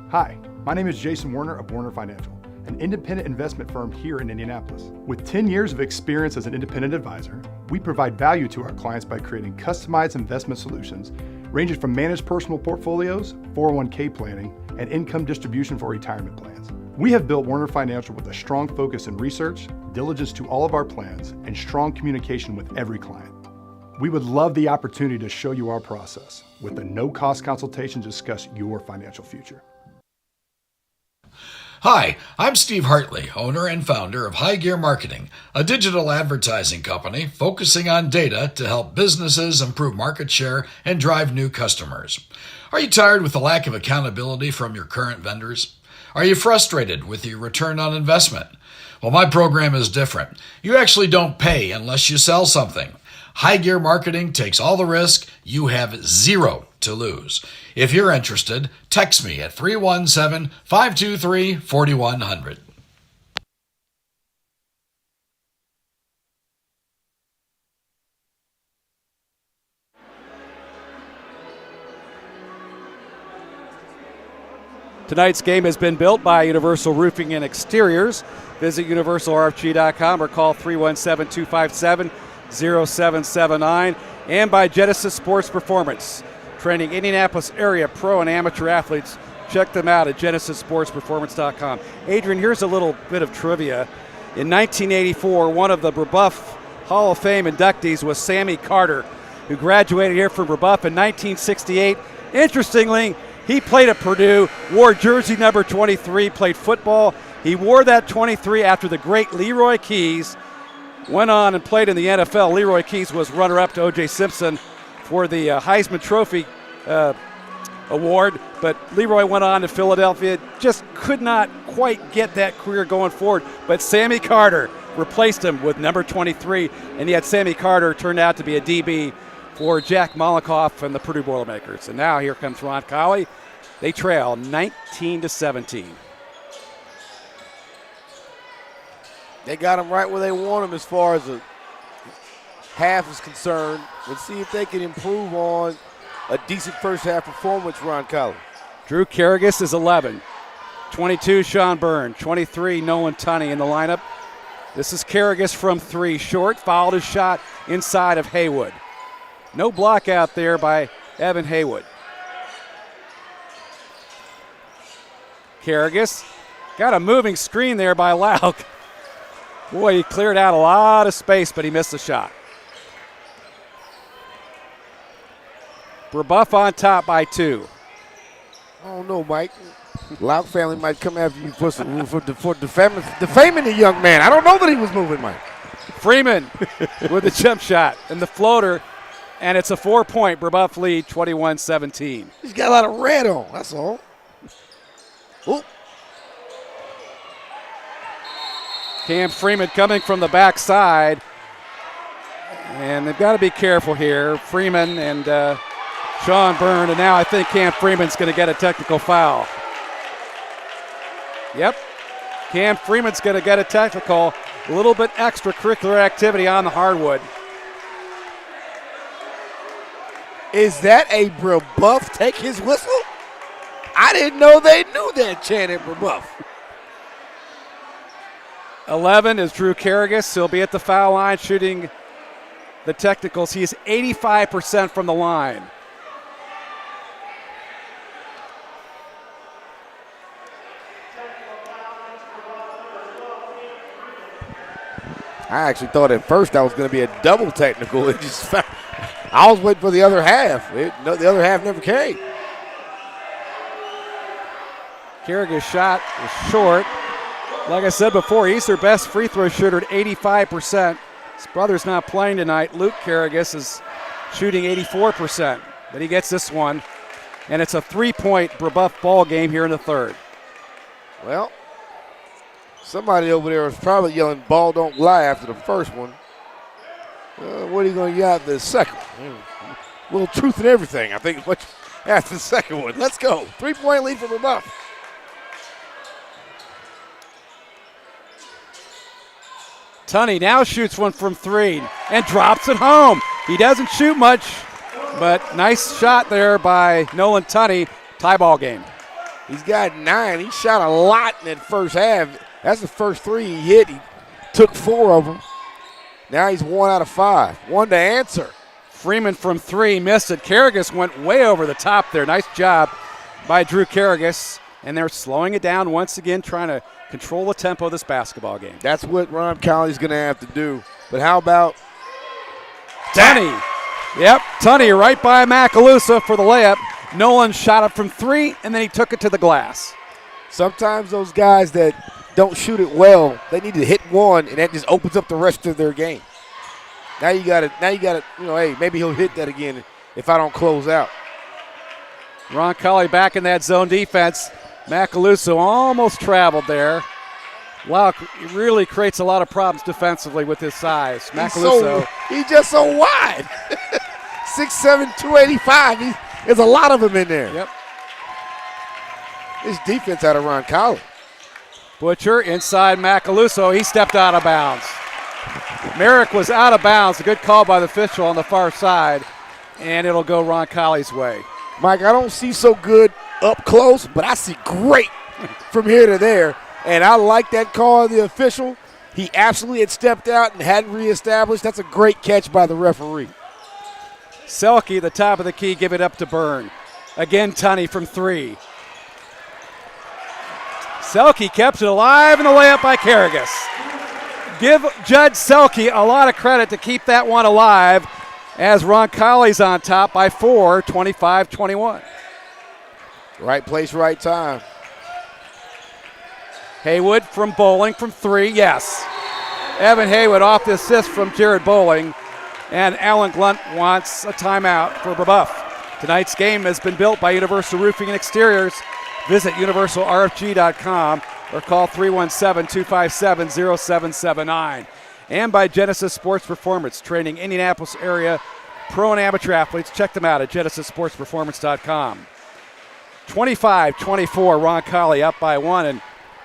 Hi, my name is Jason Warner of Warner Financial, an independent investment firm here in Indianapolis. With 10 years of experience as an independent advisor, we provide value to our clients by creating customized investment solutions ranging from managed personal portfolios, 401k planning, and income distribution for retirement plans. We have built Warner Financial with a strong focus in research, diligence to all of our plans, and strong communication with every client. We would love the opportunity to show you our process with a no-cost consultation to discuss your financial future. Hi, I'm Steve Hartley, owner and founder of High Gear Marketing, a digital advertising company focusing on data to help businesses improve market share and drive new customers. Are you tired with the lack of accountability from your current vendors? Are you frustrated with your return on investment? Well, my program is different. You actually don't pay unless you sell something. High Gear Marketing takes all the risk. You have zero to lose. If you're interested, text me at 317-523-4100. Tonight's game has been built by Universal Roofing and Exteriors. Visit universalrfg.com or call 317-257-0779. And by Genesis Sports Performance, training Indianapolis area pro and amateur athletes. Check them out at genesissportsperformance.com. Adrian, here's a little bit of trivia. In 1984, one of the Brebeuf Hall of Fame inductees was Sammy Carter, who graduated here from Brebeuf in 1968. Interestingly, he played at Purdue, wore jersey number 23, played football. He wore that 23 after the great Leroy Keys went on and played in the NFL. Leroy Keys was runner-up to O.J. Simpson for the Heisman Trophy award, but Leroy went on to Philadelphia, just could not quite get that career going forward. But Sammy Carter replaced him with number 23, and yet Sammy Carter turned out to be a DB for Jack Molikoff and the Purdue Boilermakers. And now here comes Roncalli. They trail 19-17. They got them right where they want them as far as the half is concerned. Let's see if they can improve on a decent first half performance, Roncalli. Drew Karagis is 11. 22, Sean Byrne. 23, Nolan Tunney in the lineup. This is Karagis from 3, short. Fouled his shot inside of Haywood. No block out there by Evan Haywood. Karagis got a moving screen there by Lauk. Boy, he cleared out a lot of space, but he missed the shot. Brebeuf on top by 2. I don't know, Mike. Lauk family might come after you for defaming the young man. I don't know that he was moving, Mike. Freeman with the jump shot and the floater, and it's a 4-point Brebeuf lead, 21-17. He's got a lot of red on, that's all. Ooh. Cam Freeman coming from the backside, and they've got to be careful here. Freeman and Sean Byrne, and now I think Cam Freeman's going to get a technical foul. Yep, Cam Freeman's going to get a technical. A little bit extracurricular activity on the hardwood. Is that a Brebeuf take his whistle? I didn't know they knew that chant at Brebeuf. 11 is Drew Karagis. He'll be at the foul line shooting the technicals. He is 85% from the line. I actually thought at first that was going to be a double technical. It just I was waiting for the other half. The other half never came. Karagis' shot was short. Like I said before, he's their best free throw shooter at 85%. His brother's not playing tonight. Luke Karagis is shooting 84%, but he gets this one. And it's a 3-point Brebeuf ball game here in the third. Well, somebody over there was probably yelling, "Ball don't lie," after the first one. What are you going to yell after the second one? A little truth in everything, I think, after the second one. Let's go. 3-point lead for Brebeuf. Tunney now shoots one from 3 and drops it home. He doesn't shoot much, but nice shot there by Nolan Tunney. Tie ball game. He's got 9. He shot a lot in that first half. That's the first 3 he hit. He took 4 of them. Now he's 1 out of 5. 1 to answer. Freeman from 3 missed it. Karagis went way over the top there. Nice job by Drew Karagis. And they're slowing it down once again, trying to control the tempo of this basketball game. That's what Roncalli's going to have to do. But how about Tunney? Yep, Tunney right by Macalusa for the layup. Nolan shot up from 3, and then he took it to the glass. Sometimes those guys that don't shoot it well, they need to hit one, and that just opens up the rest of their game. Now you got to, hey, maybe he'll hit that again if I don't close out. Roncalli back in that zone defense. Macaluso almost traveled there. Lauk really creates a lot of problems defensively with his size. Macaluso. He's just so wide. 6'7", 285. There's a lot of them in there. Yep. This defense out of Roncalli. Butcher inside Macaluso. He stepped out of bounds. Merrick was out of bounds. A good call by the official on the far side. And it'll go Roncalli's way. Mike, I don't see so good up close, but I see great from here to there. And I like that call of the official. He absolutely had stepped out and hadn't reestablished. That's a great catch by the referee. Selke, the top of the key, give it up to Byrne. Again, Tunney from 3. Selke kept it alive in the layup by Karagis. Give Judge Selke a lot of credit to keep that one alive as Roncalli's on top by 4, 25-21. Right place, right time. Haywood from Bowling from 3, yes. Evan Haywood off the assist from Jared Bowling. And Alan Glunt wants a timeout for Brebeuf. Tonight's game has been built by Universal Roofing and Exteriors. Visit universalrfg.com or call 317-257-0779. And by Genesis Sports Performance, training Indianapolis area pro and amateur athletes. Check them out at GenesisSportsPerformance.com. 25-24, Roncalli up by 1, and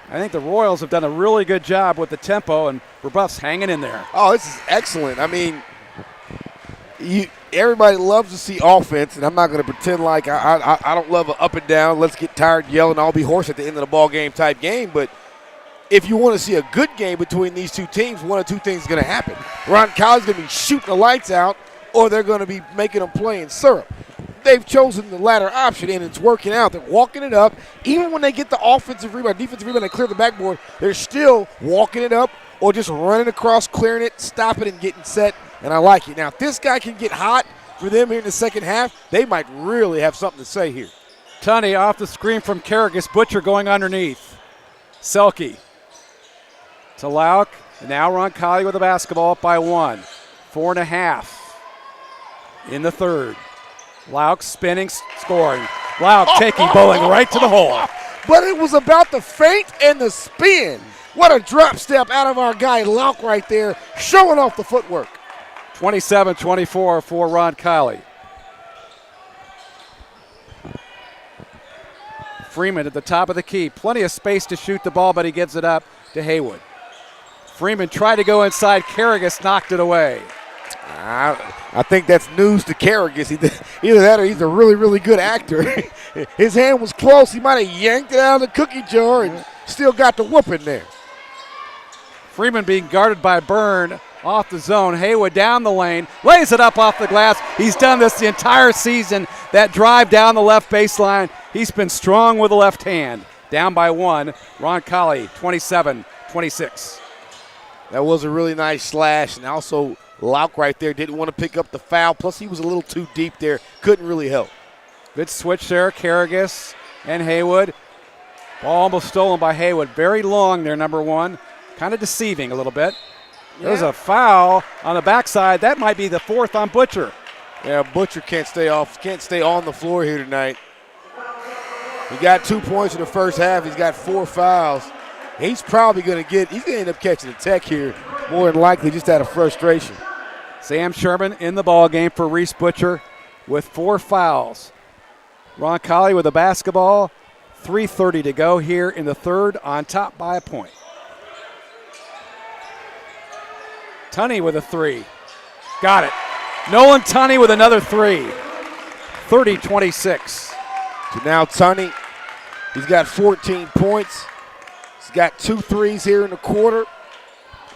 I think the Royals have done a really good job with the tempo, and Brebeuf's hanging in there. Oh, this is excellent. I mean, everybody loves to see offense, and I'm not going to pretend like I don't love an up and down, let's get tired yelling, I'll be hoarse at the end of the ball game type game, but if you want to see a good game between these two teams, one of two things is going to happen. Roncalli's going to be shooting the lights out, or they're going to be making them play in syrup. They've chosen the latter option, and it's working out. They're walking it up. Even when they get the offensive rebound, defensive rebound, they clear the backboard, they're still walking it up or just running across, clearing it, stopping and getting set, and I like it. Now, if this guy can get hot for them here in the second half, they might really have something to say here. Tunney off the screen from Carragus. Butcher going underneath. Selke to Lauk. Now Roncalli with the basketball up by 1. 4.5 in the third. Lauk spinning, scoring. Lauk taking bowling right to the hole. But it was about the feint and the spin. What a drop step out of our guy Lauk right there, showing off the footwork. 27-24 for Roncalli. Freeman at the top of the key. Plenty of space to shoot the ball, but he gives it up to Haywood. Freeman tried to go inside. Carragus knocked it away. I think that's news to Carragus. Either that or he's a really, really good actor. His hand was close. He might have yanked it out of the cookie jar and still got the whooping there. Freeman being guarded by Byrne off the zone. Haywood down the lane, lays it up off the glass. He's done this the entire season. That drive down the left baseline. He's been strong with the left hand. Down by 1. Roncalli, 27-26. That was a really nice slash, and also Lauk right there didn't want to pick up the foul. Plus, he was a little too deep there. Couldn't really help. Good switch there, Carragus and Haywood. Ball almost stolen by Haywood. Very long there, number 1. Kind of deceiving a little bit. Yeah. There's a foul on the backside. That might be the 4th on Butcher. Yeah, Butcher can't stay on the floor here tonight. He got 2 points in the first half. He's got 4 fouls. He's probably going to end up catching a tech here, more than likely just out of frustration. Sam Sherman in the ball game for Reese Butcher with 4 fouls. Roncalli with the basketball. 3:30 to go here in the third, on top by a point. Tunney with a 3. Got it. Nolan Tunney with another 3. 30-26. So now Tunney, he's got 14 points. He's got 2 threes here in the quarter.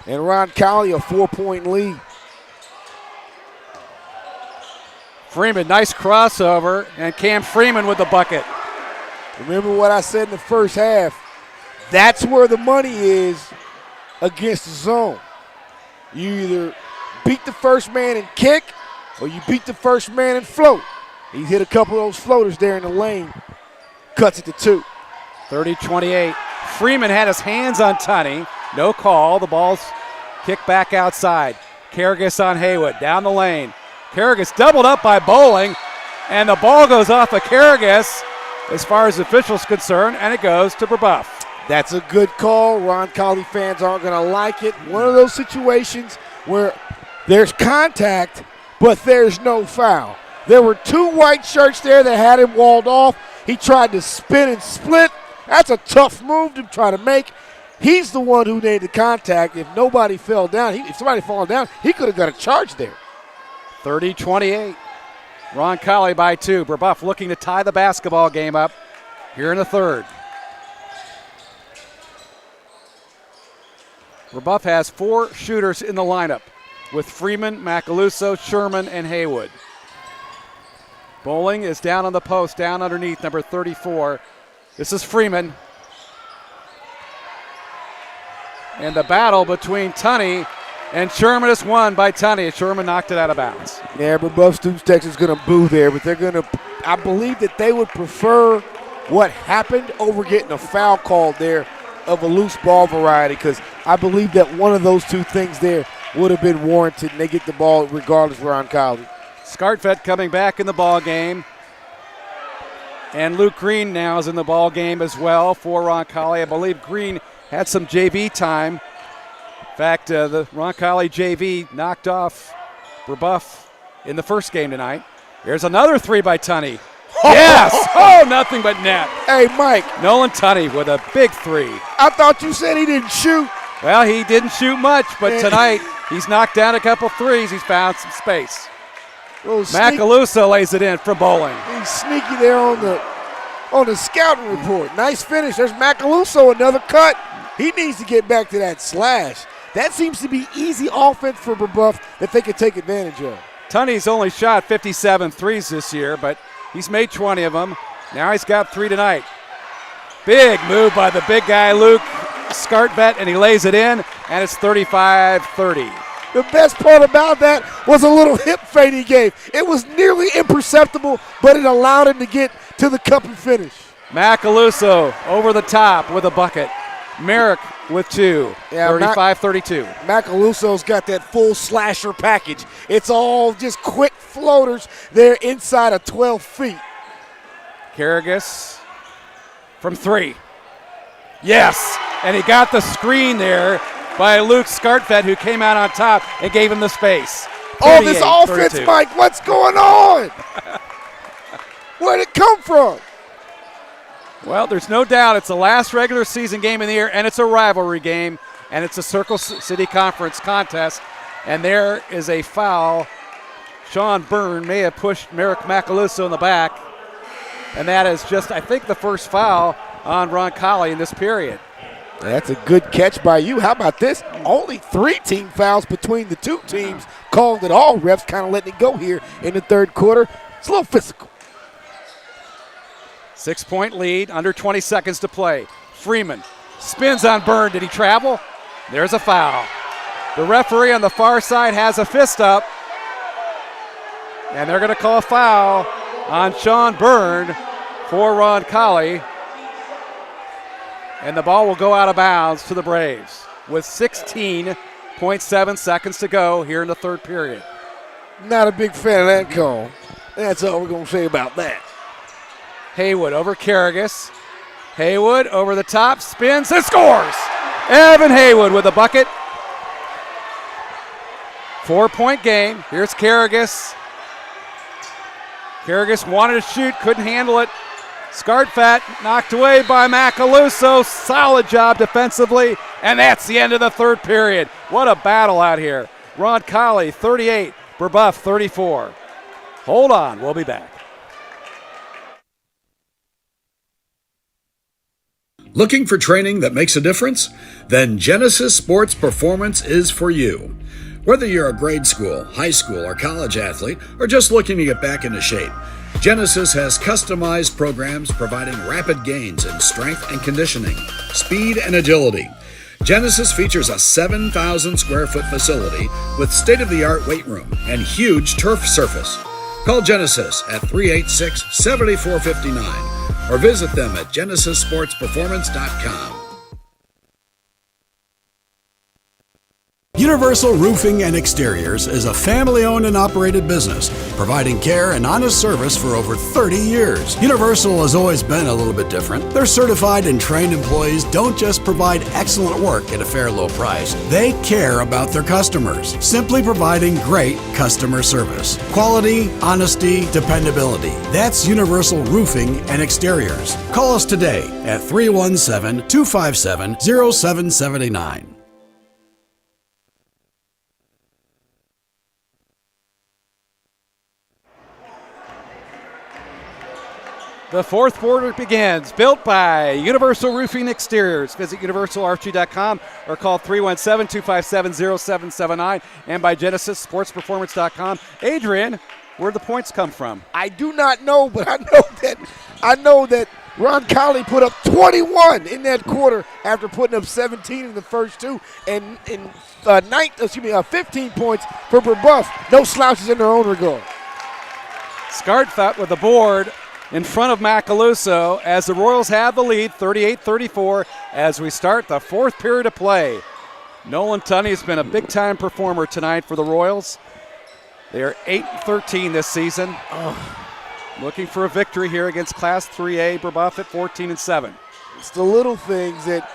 And Roncalli a 4-point lead. Freeman, nice crossover, and Cam Freeman with the bucket. Remember what I said in the first half. That's where the money is against the zone. You either beat the first man and kick, or you beat the first man and float. He hit a couple of those floaters there in the lane. Cuts it to 2. 30-28. Freeman had his hands on Tunney. No call. The ball's kicked back outside. Carragus on Haywood. Down the lane. Carragus doubled up by Bowling, and the ball goes off of Carragus as far as officials concerned, and it goes to Brebeuf. That's a good call. Roncalli fans aren't going to like it. One of those situations where there's contact, but there's no foul. There were 2 white shirts there that had him walled off. He tried to spin and split. That's a tough move to try to make. He's the one who made the contact. If nobody fell down, if somebody fallen down, he could have got a charge there. 30-28. Roncalli by 2. Brebeuf looking to tie the basketball game up here in the third. Brebeuf has 4 shooters in the lineup with Freeman, Macaluso, Sherman, and Haywood. Bowling is down on the post, down underneath, number 34. This is Freeman. And the battle between Tunney and Sherman is won by Tunney. Sherman knocked it out of bounds. Yeah, Brebeuf Students Texas is going to boo there, but they're going to, I believe that they would prefer what happened over getting a foul called there of a loose ball variety, because I believe that one of those 2 things there would have been warranted, and they get the ball regardless of Roncalli. Skartvedt coming back in the ball game. And Luke Green now is in the ball game as well for Roncalli. I believe Green had some JV time. In fact, the Roncalli JV knocked off Brebeuf in the first game tonight. Here's another three by Tunney. Yes! Oh, nothing but net. Hey, Mike. Nolan Tunney with a big three. I thought you said he didn't shoot. Well, he didn't shoot much, but tonight he's knocked down a couple threes. He's found some space. Macaluso lays it in from bowling. He's sneaky there on the scouting report. Nice finish. There's Macaluso, another cut. He needs to get back to that slash. That seems to be easy offense for Brebeuf that they could take advantage of. Tunney's only shot 57 threes this year, but he's made 20 of them. Now he's got 3 tonight. Big move by the big guy, Luke Skartvet, and he lays it in, and it's 35-30. The best part about that was a little hip fade he gave. It was nearly imperceptible, but it allowed him to get to the cup and finish. Macaluso over the top with a bucket. Merrick with 2, 35-32. Macaluso's got that full slasher package. It's all just quick floaters there inside of 12 feet. Karagas from 3. Yes, and he got the screen there by Luke Skartvet, who came out on top and gave him the space. Oh, this offense, 32. Mike, what's going on? Where'd it come from? Well, there's no doubt it's the last regular season game of the year, and it's a rivalry game, and it's a Circle City Conference contest, and there is a foul. Sean Byrne may have pushed Merrick Macaluso in the back, and that is just, I think, the first foul on Roncalli in this period. That's a good catch by you. How about this? Only 3 team fouls between the 2 teams called it all. Refs kind of letting it go here in the third quarter. It's a little physical. 6-point lead, under 20 seconds to play. Freeman spins on Byrne. Did he travel? There's a foul. The referee on the far side has a fist up, and they're going to call a foul on Sean Byrne for Roncalli. And the ball will go out of bounds to the Braves with 16.7 seconds to go here in the third period. Not a big fan of that call. That's all we're going to say about that. Haywood over Karagas. Haywood over the top, spins and scores! Evan Haywood with a bucket. 4-point game. Here's Karagas. Karagas wanted to shoot, couldn't handle it. Skartvet knocked away by Macaluso. Solid job defensively, and that's the end of the third period. What a battle out here. Roncalli 38, Brebeuf 34. Hold on, we'll be back. Looking for training that makes a difference? Then Genesis Sports Performance is for you. Whether you're a grade school, high school, or college athlete, or just looking to get back into shape, Genesis has customized programs providing rapid gains in strength and conditioning, speed and agility. Genesis features a 7,000 square foot facility with state-of-the-art weight room and huge turf surface. Call Genesis at 386-7459 or visit them at genesissportsperformance.com. Universal Roofing and Exteriors is a family-owned and operated business, providing care and honest service for over 30 years. Universal has always been a little bit different. Their certified and trained employees don't just provide excellent work at a fair low price. They care about their customers, simply providing great customer service. Quality, honesty, dependability. That's Universal Roofing and Exteriors. Call us today at 317-257-0779. The fourth quarter begins, built by Universal Roofing Exteriors. Visit universalrg.com or call 317-257-0779 and by genesissportsperformance.com. Adrian, where'd the points come from? I do not know, but I know that Roncalli put up 21 in that quarter after putting up 17 in the first 2, and 15 points for Brebeuf. No slouches in their own regard. Skartvet with the board in front of Macaluso as the Royals have the lead, 38-34, as we start the fourth period of play. Nolan Tunney has been a big-time performer tonight for the Royals. They are 8-13 this season. Looking for a victory here against Class 3A Brebeuf at 14-7. It's the little things that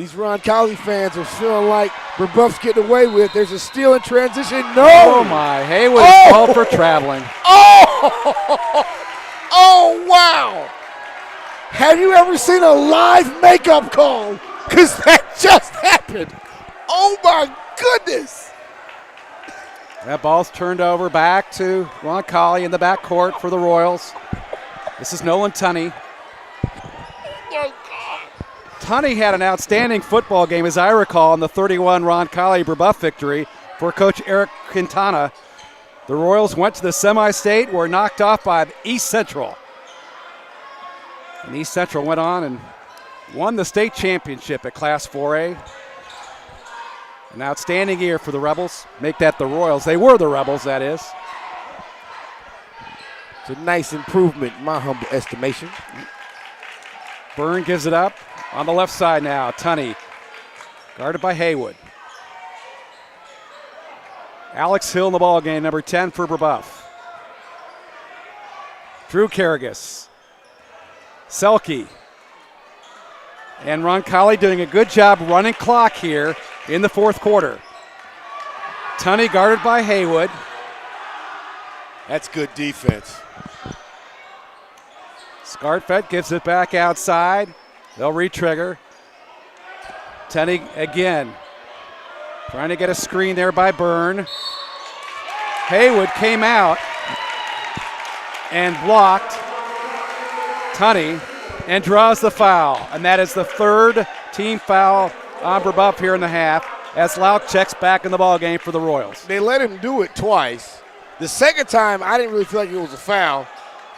These Roncalli fans are feeling like Brebeuf's getting away with. There's a steal in transition. No! Oh, my. Haywood is called for traveling. Oh! Oh, wow! Have you ever seen a live makeup call? Because that just happened. Oh, my goodness. That ball's turned over back to Roncalli in the backcourt for the Royals. This is Nolan Tunney. Tunney had an outstanding football game, as I recall, in the 31 Roncalli Brebeuf victory for Coach Eric Quintana. The Royals went to the semi-state, were knocked off by East Central. And East Central went on and won the state championship at Class 4A. An outstanding year for the Rebels. Make that the Royals. They were the Rebels, that is. It's a nice improvement in my humble estimation. Byrne gives it up on the left side now. Tunney guarded by Haywood. Alex Hill in the ball game, number 10 for Brebeuf. Drew Carragus. Selke. And Roncalli doing a good job running clock here in the fourth quarter. Tunney guarded by Haywood. That's good defense. Scarfett gives it back outside. They'll re-trigger. Tunney again. Trying to get a screen there by Byrne. Haywood came out and blocked Tunney and draws the foul. And that is the third team foul on Brebeuf here in the half as Lauk checks back in the ballgame for the Royals. They let him do it twice. The second time, I didn't really feel like it was a foul.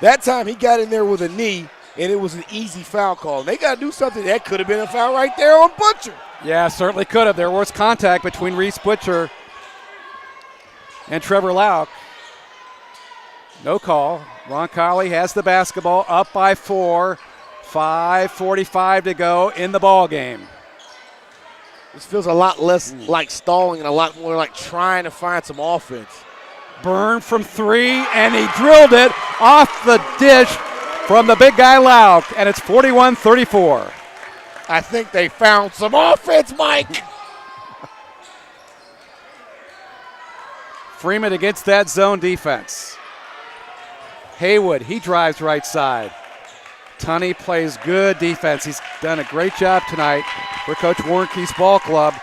That time, he got in there with a knee, and it was an easy foul call. They got to do something. That could have been a foul right there on Butcher. Yeah, certainly could have. There was contact between Reese Butcher and Trevor Lauk. No call. Roncalli has the basketball, up by 4. 5:45 to go in the ball game. This feels a lot less like stalling and a lot more like trying to find some offense. Byrne from 3, and he drilled it off the dish from the big guy Lauk, and it's 41-34. I think they found some offense, Mike. Freeman against that zone defense. Haywood, he drives right side. Tunney plays good defense. He's done a great job tonight for Coach Warnke's ball club.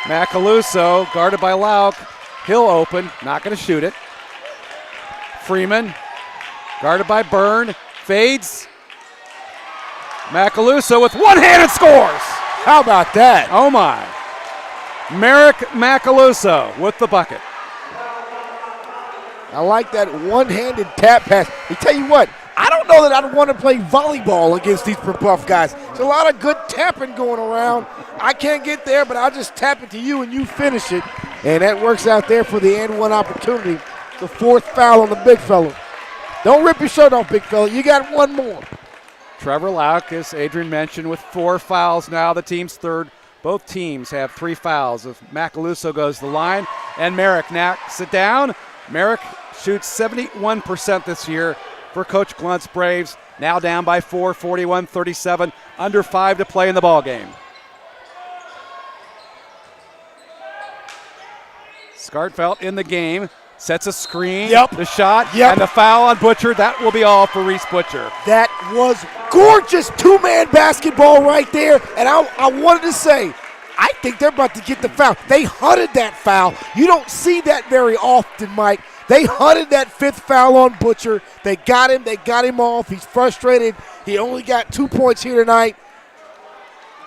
Macaluso, guarded by Lauk. Hill open, not going to shoot it. Freeman, guarded by Byrne, fades. Macaluso with one hand and scores. How about that? Oh my. Merrick Macaluso with the bucket. I like that one-handed tap pass. I tell you what, I don't know that I'd want to play volleyball against these Brebeuf guys. There's a lot of good tapping going around. I can't get there, but I'll just tap it to you and you finish it. And that works out there for the and one opportunity. The fourth foul on the big fella. Don't rip your shirt off, big fella. You got one more. Trevor Lauk, as Adrian mentioned, with 4 fouls now. The team's third. Both teams have 3 fouls. If Macaluso goes to the line, and Merrick knocks it down. Merrick shoots 71% this year for Coach Glunt's Braves. Now down by 4, 41-37, under 5 to play in the ballgame. Scartfelt in the game, sets a screen, the shot, and the foul on Butcher. That will be all for Reese Butcher. That was gorgeous two-man basketball right there, and I wanted to say, I think they're about to get the foul. They hunted that foul. You don't see that very often, Mike. They hunted that 5th foul on Butcher. They got him off. He's frustrated. He only got 2 points here tonight.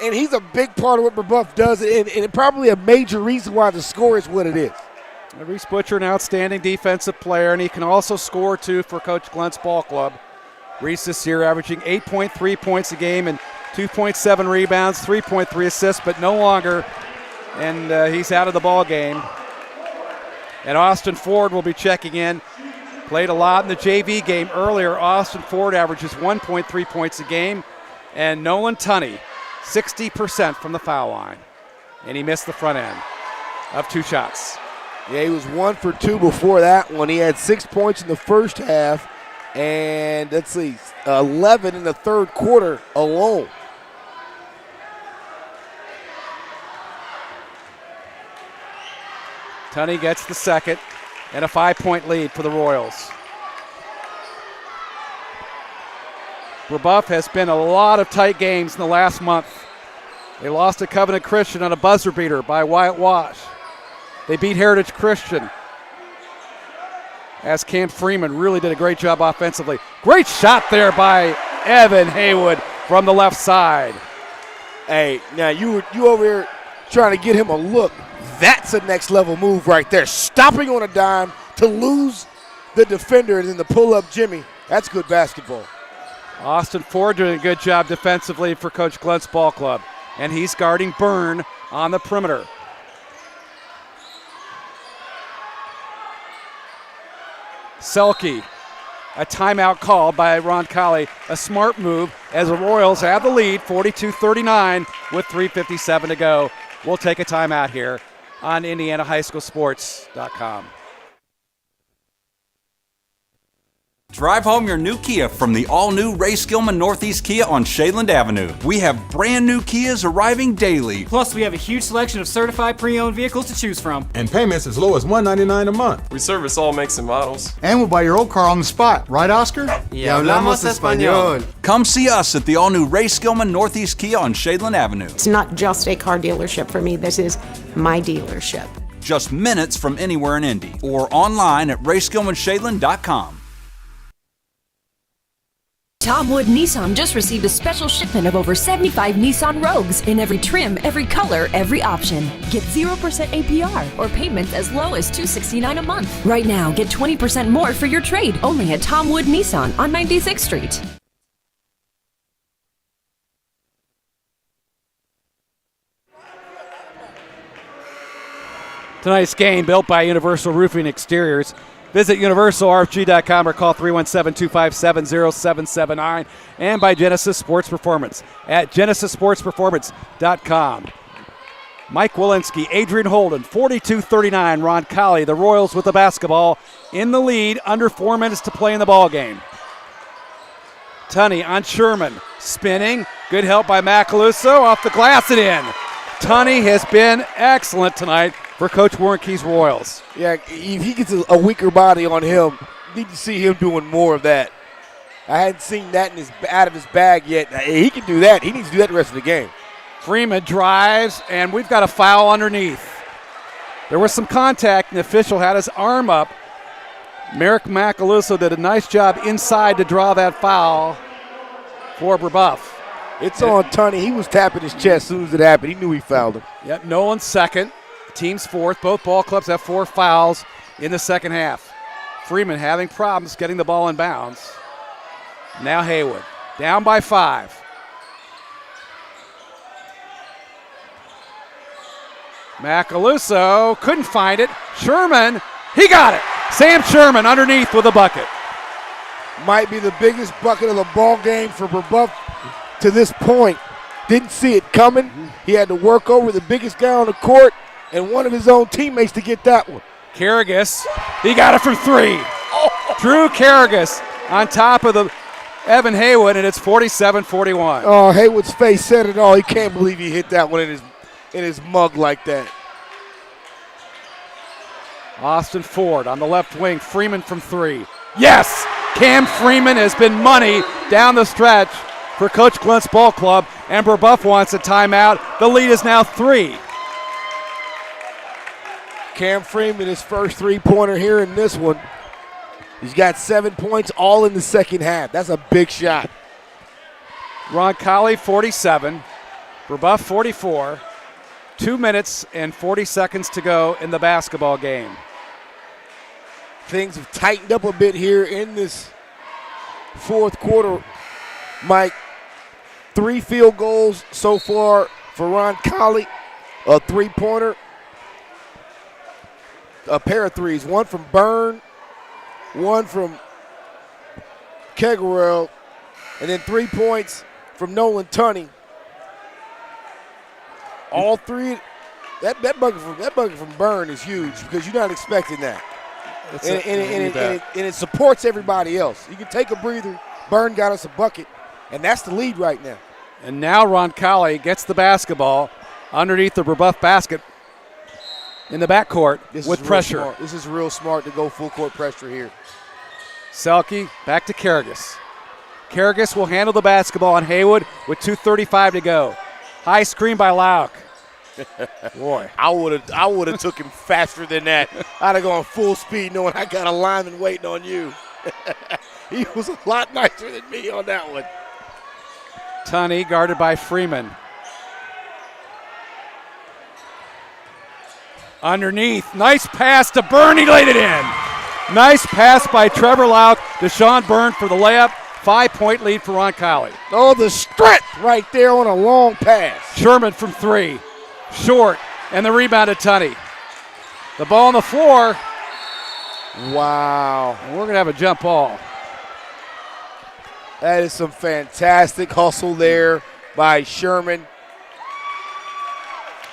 And he's a big part of what Brebeuf does, and probably a major reason why the score is what it is. Reese Butcher, an outstanding defensive player, and he can also score, too, for Coach Glunt's ball club. Reese this year averaging 8.3 points a game and 2.7 rebounds, 3.3 assists, but no longer, and he's out of the ball game. And Austin Ford will be checking in. Played a lot in the JV game earlier. Austin Ford averages 1.3 points a game. And Nolan Tunney, 60% from the foul line. And he missed the front end of 2 shots. Yeah, he was 1 for 2 before that one. He had 6 points in the first half. And let's see, 11 in the third quarter alone. Tunney gets the second, and a 5-point lead for the Royals. Brebeuf has been a lot of tight games in the last month. They lost to Covenant Christian on a buzzer beater by Wyatt Wash. They beat Heritage Christian, as Cam Freeman really did a great job offensively. Great shot there by Evan Haywood from the left side. Hey, now you over here trying to get him a look. That's a next level move right there. Stopping on a dime to lose the defender and then the pull up Jimmy. That's good basketball. Austin Ford doing a good job defensively for Coach Glunt's ball club. And he's guarding Byrne on the perimeter. Selke, a timeout called by Roncalli. A smart move as the Royals have the lead, 42-39 with 3:57 to go. We'll take a timeout here on IndianaHighSchoolSports.com. Drive home your new Kia from the all-new Ray Skillman Northeast Kia on Shadeland Avenue. We have brand new Kias arriving daily. Plus, we have a huge selection of certified pre-owned vehicles to choose from. And payments as low as $199 a month. We service all makes and models. And we'll buy your old car on the spot. Right, Oscar? Y hablamos español. Come see us at the all-new Ray Skillman Northeast Kia on Shadeland Avenue. It's not just a car dealership for me. This is my dealership. Just minutes from anywhere in Indy or online at rayskillmanshadeland.com. Tom Wood Nissan just received a special shipment of over 75 Nissan Rogues in every trim, every color, every option. Get 0% APR or payments as low as $269 a month. Right now, get 20% more for your trade only at Tom Wood Nissan on 96th Street. Tonight's game built by Universal Roofing Exteriors. Visit universalrfg.com or call 317-257-0779. And by Genesis Sports Performance at genesissportsperformance.com. Mike Walensky, Adrian Holden, 42-39. Roncalli, the Royals with the basketball in the lead, under 4 minutes to play in the ball game. Tunney on Sherman, spinning. Good help by Macaluso, off the glass and in. Tunney has been excellent tonight for Coach Warnke's Royals. Yeah, if he gets a weaker body on him, need to see him doing more of that. I hadn't seen that out of his bag yet. He can do that. He needs to do that the rest of the game. Freeman drives, and we've got a foul underneath. There was some contact, and the official had his arm up. Merrick Macaluso did a nice job inside to draw that foul for Brebeuf. It's on Tunney. He was tapping his chest as soon as it happened. He knew he fouled him. Yep, Nolan's second. Team's fourth. Both ball clubs have 4 fouls in the second half. Freeman having problems getting the ball in bounds. Now Haywood, down by 5. Macaluso couldn't find it. Sherman, he got it. Sam Sherman underneath with a bucket. Might be the biggest bucket of the ball game for Brebeuf to this point. Didn't see it coming. He had to work over the biggest guy on the court and one of his own teammates to get that one. Carragus, he got it from 3. Drew Carragus on top of the Evan Haywood, and it's 47-41. Oh, Haywood's face said it all. He can't believe he hit that one in his mug like that. Austin Ford on the left wing, Freeman from 3. Yes! Cam Freeman has been money down the stretch for Coach Glunt's ball club, and Brebeuf wants a timeout. The lead is now 3. Cam Freeman, his first three-pointer here in this one. He's got 7 points all in the second half. That's a big shot. Roncalli, 47. Brebeuf, 44. 2 minutes and 40 seconds to go in the basketball game. Things have tightened up a bit here in this fourth quarter. Mike, 3 field goals so far for Roncalli. A three-pointer. A pair of threes. One from Byrne, one from Kegarel, and then 3 points from Nolan Tunney. All 3. That bucket from Byrne is huge because you're not expecting that. And it supports everybody else. You can take a breather. Byrne got us a bucket, and that's the lead right now. And now Roncalli gets the basketball underneath the Brebeuf basket. in the backcourt with pressure. This is real smart to go full court pressure here. Selke back to Karagas. Karagas will handle the basketball on Haywood with 2:35 to go. High screen by Lauk. Boy, I would have took him faster than that. I'd have gone full speed knowing I got a lineman waiting on you. He was a lot nicer than me on that one. Tunney guarded by Freeman. Underneath, nice pass to Byrne, he laid it in. Nice pass by Trevor Lauk to Sean Byrne for the layup. 5-point lead for Roncalli. Oh, the strength right there on a long pass. Sherman from 3. Short, and the rebound to Tunney. The ball on the floor. Wow. And we're going to have a jump ball. That is some fantastic hustle there by Sherman.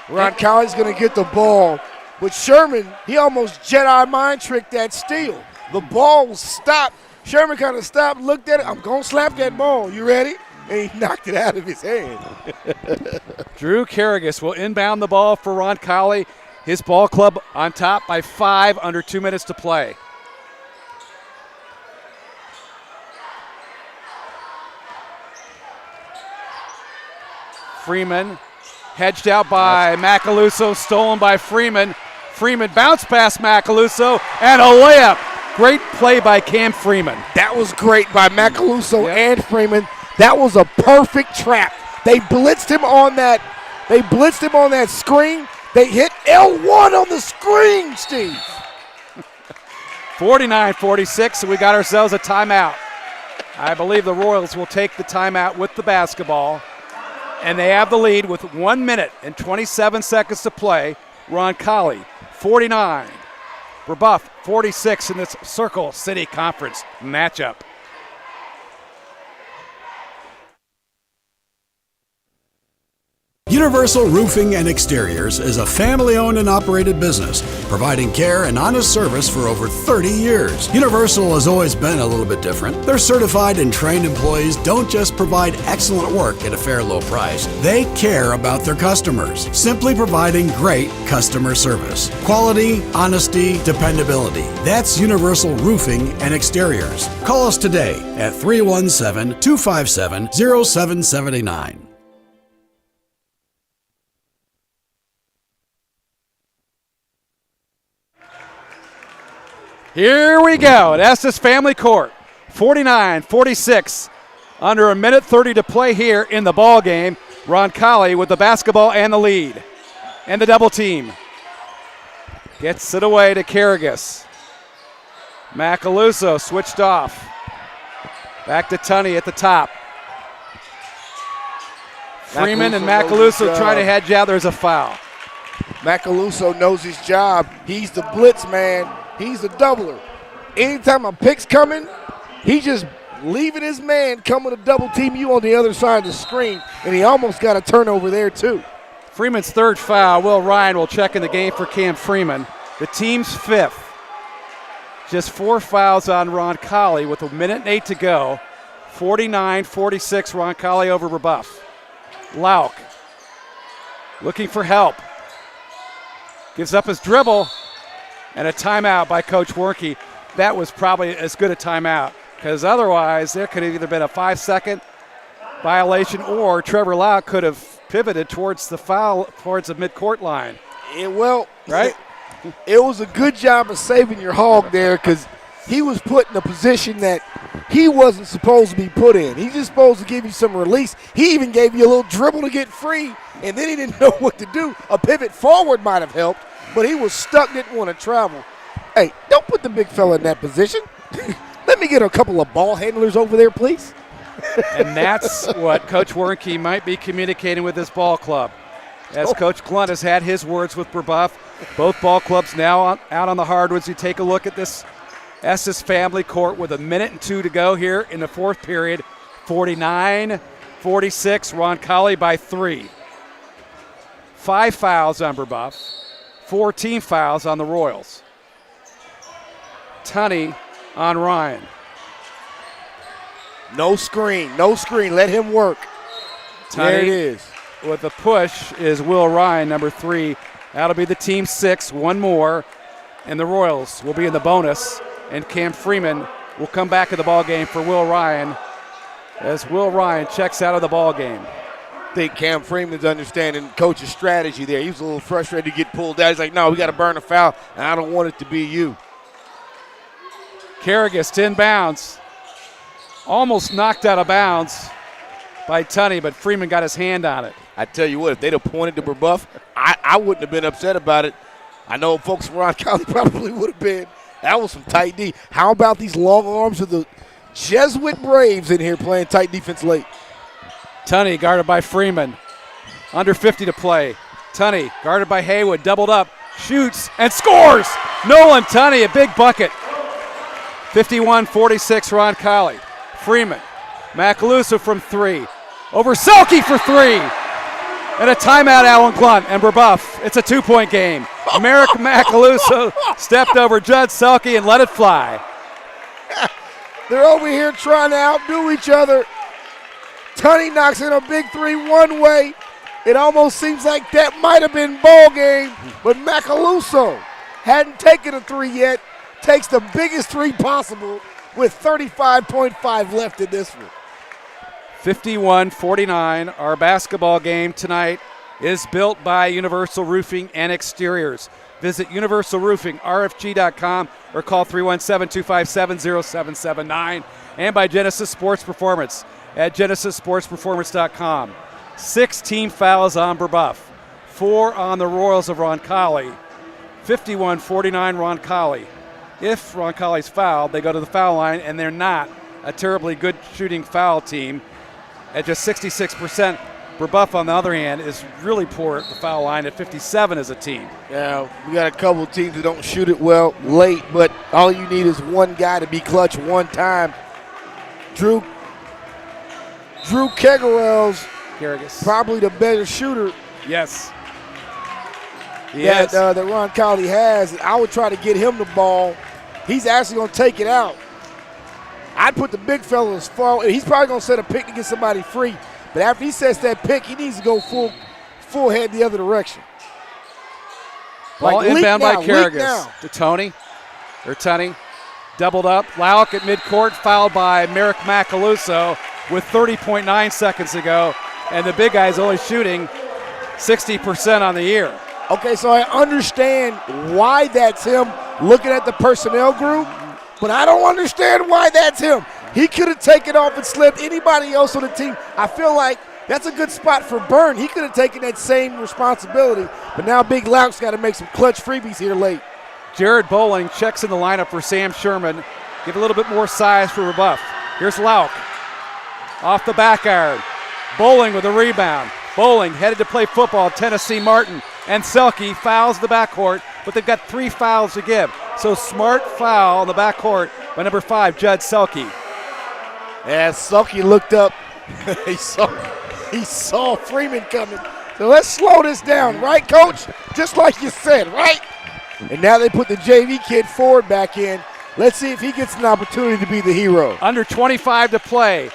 Roncalli's going to get the ball. But Sherman, he almost Jedi mind tricked that steal. The ball was stopped. Sherman kind of stopped, looked at it. I'm going to slap that ball. You ready? And he knocked it out of his hand. Drew Karagas will inbound the ball for Roncalli. His ball club on top by 5 under 2 minutes to play. Freeman hedged out by Macaluso, stolen by Freeman. Freeman bounced past Macaluso, and a layup. Great play by Cam Freeman. That was great by Macaluso and Freeman. That was a perfect trap. They blitzed him on that. Screen. They hit L1 on the screen, Steve. 49-46, so we got ourselves a timeout. I believe the Royals will take the timeout with the basketball. And they have the lead with 1 minute and 27 seconds to play. Roncalli, 49. Brebeuf, 46 in this Circle City Conference matchup. Universal Roofing and Exteriors is a family-owned and operated business, providing care and honest service for over 30 years. Universal has always been a little bit different. Their certified and trained employees don't just provide excellent work at a fair low price. They care about their customers, simply providing great customer service. Quality, honesty, dependability. That's Universal Roofing and Exteriors. Call us today at 317-257-0779. Here we go at Estes Family Court. 49-46. Under a minute 30 to play here in the ball game. Roncalli with the basketball and the lead. And the double team. Gets it away to Karagas. Macaluso switched off. Back to Tunney at the top. Freeman and Macaluso trying to hedge out. There's a foul. Macaluso knows his job. He's the blitz man. He's the doubler. Anytime a pick's coming, he's just leaving his man coming to double team you on the other side of the screen, and he almost got a turnover there too. Freeman's third foul. Will Ryan will check in the game for Cam Freeman. The team's fifth. Just 4 fouls on Roncalli with 1 minute and 8 to go. 49-46, Roncalli over Brebeuf. Lauk looking for help. Gives up his dribble. And a timeout by Coach Warnke. That was probably as good a timeout, because otherwise there could have either been a 5-second violation or Trevor Lauk could have pivoted towards the foul, towards the midcourt line. Right? It was a good job of saving your hog there, because he was put in a position that he wasn't supposed to be put in. He's just supposed to give you some release. He even gave you a little dribble to get free, and then he didn't know what to do. A pivot forward might have helped, but he was stuck, didn't want to travel. Hey, don't put the big fella in that position. Let me get a couple of ball handlers over there, please. And that's what Coach Warnke might be communicating with his ball club. As Coach Clunt has had his words with Brebeuf. Both ball clubs now out on the hardwoods. You take a look at this Estes Family Court with 1 minute and 2 to go here in the fourth period. 49-46, Roncalli by 3. 5 fouls on Brebeuf. 4 team fouls on the Royals. Tunney on Ryan. No screen. Let him work. Tunney, there it is. With the push is Will Ryan, number 3, That'll be the team 6, one more, and the Royals will be in the bonus, and Cam Freeman will come back in the ball game for Will Ryan as Will Ryan checks out of the ball game. I think Cam Freeman's understanding coach's strategy there. He was a little frustrated to get pulled out. He's like, no, we got to burn a foul, and I don't want it to be you. Carragus to inbounds. Almost knocked out of bounds by Tunney, but Freeman got his hand on it. I tell you what, if they'd have pointed to Brebeuf, I wouldn't have been upset about it. I know folks from Roncalli probably would have been. That was some tight D. How about these long arms of the Jesuit Braves in here playing tight defense late? Tunney guarded by Freeman. Under 50 to play. Tunney guarded by Haywood, doubled up, shoots, and scores! Nolan Tunney, a big bucket. 51-46 Roncalli. Freeman, Macaluso from 3. Over Selke for 3. And a timeout, Alan Glunt and Brebeuf. It's a 2-point game. Merrick Macaluso stepped over Judd Selke and let it fly. They're over here trying to outdo each other. Tunney knocks in a big 3 one way. It almost seems like that might have been ball game, but Macaluso hadn't taken a 3 yet. Takes the biggest 3 possible with 35.5 left in this one. 51-49. Our basketball game tonight is built by Universal Roofing and Exteriors. Visit universalroofingrfg.com or call 317-257-0779. And by Genesis Sports Performance at genesissportsperformance.com. 6 team fouls on Brebeuf, 4 on the Royals of Roncalli. 51-49 Roncalli. If Roncalli's fouled, they go to the foul line, and they're not a terribly good shooting foul team at just 66%. Brebeuf, on the other hand, is really poor at the foul line at 57 as a team. Yeah, we got a couple of teams that don't shoot it well late, but all you need is one guy to be clutch one time. Drew Kegarel's probably the better shooter. Yes. That Roncalli has. I would try to get him the ball. He's actually going to take it out. I'd put the big fella as far. He's probably going to set a pick to get somebody free. But after he sets that pick, he needs to go full head the other direction. Ball inbound by Carragus to Tunney. Doubled up. Lauk at midcourt, fouled by Merrick Macaluso with 30.9 seconds to go. And the big guy's only shooting 60% on the year. Okay, so I understand why that's him looking at the personnel group, but I don't understand why that's him. He could have taken off and slipped anybody else on the team. I feel like that's a good spot for Byrne. He could have taken that same responsibility, but now Big Lauk's got to make some clutch freebies here late. Jared Bowling checks in the lineup for Sam Sherman. Give a little bit more size for Brebeuf. Here's Lauk. Off the back iron. Bowling with a rebound. Bowling headed to play football. Tennessee Martin and Selke fouls the backcourt, but they've got 3 fouls to give. So smart foul on the backcourt by number 5, Judd Selke. As Selke looked up, he saw Freeman coming. So let's slow this down, right, Coach? Just like you said, right? And now they put the JV kid forward back in. Let's see if he gets an opportunity to be the hero. Under 25 to play.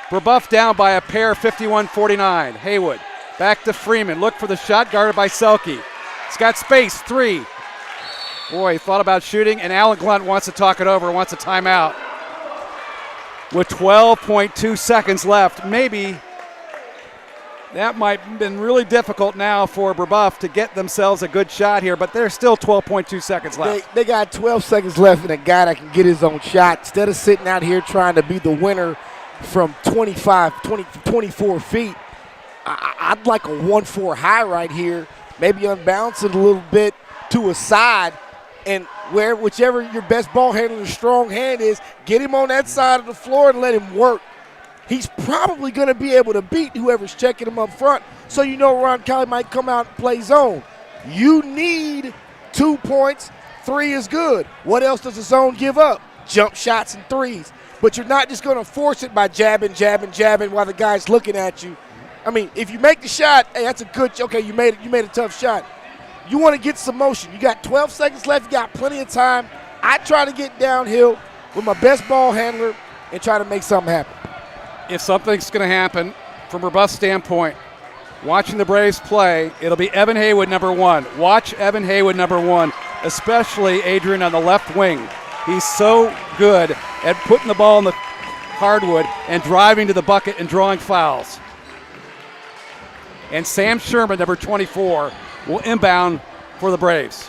Brebeuf down by a pair, 51-49. Haywood back to Freeman. Look for the shot, guarded by Selke. He's got space, 3. Boy, he thought about shooting, and Alan Glunt wants to talk it over, wants a timeout. With 12.2 seconds left, maybe that might have been really difficult now for Brebeuf to get themselves a good shot here, but there's still 12.2 seconds left. They got 12 seconds left and a guy that can get his own shot. Instead of sitting out here trying to be the winner from 24 feet, I'd like a 1-4 high right here, maybe unbalance it a little bit to a side, and whichever your best ball handler's strong hand is, get him on that side of the floor and let him work. He's probably going to be able to beat whoever's checking him up front, so you know Roncalli might come out and play zone. You need 2 points. 3 is good. What else does the zone give up? Jump shots and threes. But you're not just going to force it by jabbing while the guy's looking at you. I mean, if you make the shot, hey, that's a good, okay, you made a tough shot. You want to get some motion. You got 12 seconds left. You got plenty of time. I try to get downhill with my best ball handler and try to make something happen. If something's going to happen from Brebeuf's standpoint, watching the Braves play, it'll be Evan Haywood, number 1. Watch Evan Haywood, number 1, especially Adrian on the left wing. He's so good at putting the ball in the hardwood and driving to the bucket and drawing fouls. And Sam Sherman, number 24, will inbound for the Braves.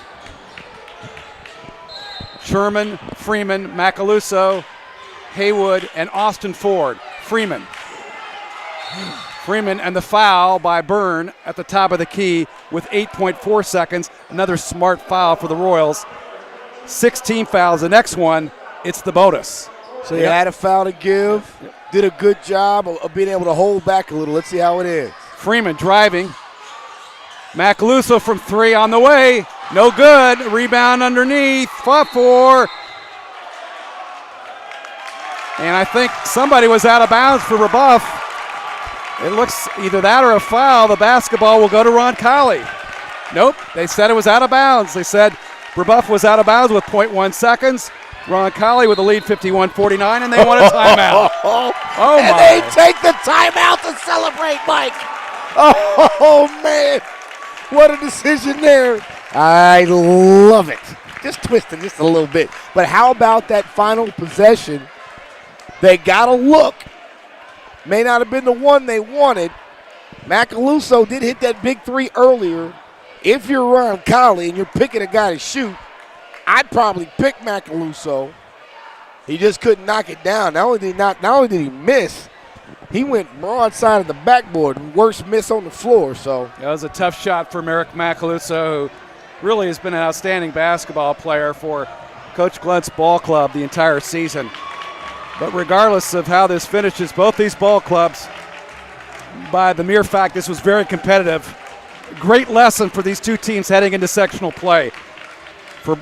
Sherman, Freeman, Macaluso, Haywood, and Austin Ford. Freeman and the foul by Byrne at the top of the key with 8.4 seconds. Another smart foul for the Royals. 16 fouls. The next one, it's the bonus. So you had a foul to give. Did a good job of being able to hold back a little. Let's see how it is. Freeman driving. Macaluso from 3 on the way. No good. Rebound underneath. Fought for. And I think somebody was out of bounds for Brebeuf. It looks either that or a foul. The basketball will go to Roncalli. Nope, they said it was out of bounds. They said Brebeuf was out of bounds with 0.1 seconds. Roncalli with the lead 51-49, and they want a timeout. Oh, and my. They take the timeout to celebrate, Mike. Oh, man. What a decision there. I love it. Just twisting just a little bit. But how about that final possession? They got a look. May not have been the one they wanted. Macaluso did hit that big 3 earlier. If you're Roncalli and you're picking a guy to shoot, I'd probably pick Macaluso. He just couldn't knock it down. Not only did he miss, he went broadside of the backboard. Worst miss on the floor. So that was a tough shot for Merrick Macaluso, who really has been an outstanding basketball player for Coach Glunt's ball club the entire season. But regardless of how this finishes, both these ball clubs, by the mere fact this was very competitive, great lesson for these two teams heading into sectional play. For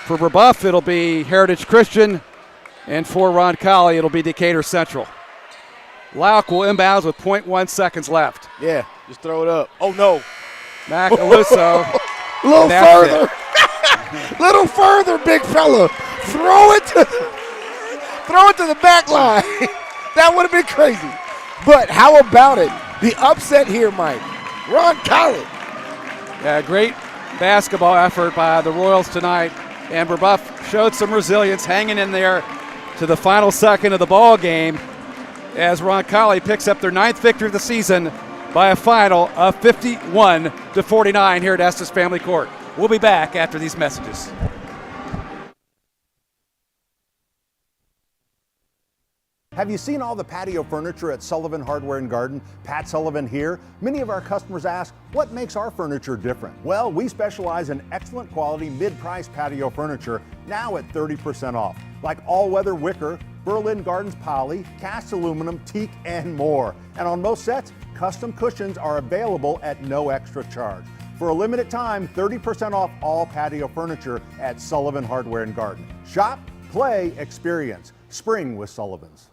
Brebeuf, it'll be Heritage Christian, and for Roncalli, it'll be Decatur Central. Lauk will inbounds with 0.1 seconds left. Yeah, just throw it up. Oh, no. Macaluso. A little further. Little further, big fella. Throw it to the back line. That would have been crazy. But how about it? The upset here, Mike. Roncalli. Yeah, great basketball effort by the Royals tonight. And Brebeuf showed some resilience, hanging in there to the final second of the ball game as Roncalli picks up their 9th victory of the season by a final of 51-49 here at Estes Family Court. We'll be back after these messages. Have you seen all the patio furniture at Sullivan Hardware and Garden? Pat Sullivan here. Many of our customers ask, what makes our furniture different? Well, we specialize in excellent quality mid-price patio furniture, now at 30% off. Like all-weather wicker, Berlin Gardens poly, cast aluminum, teak, and more. And on most sets, custom cushions are available at no extra charge. For a limited time, 30% off all patio furniture at Sullivan Hardware and Garden. Shop, play, experience. Spring with Sullivan's.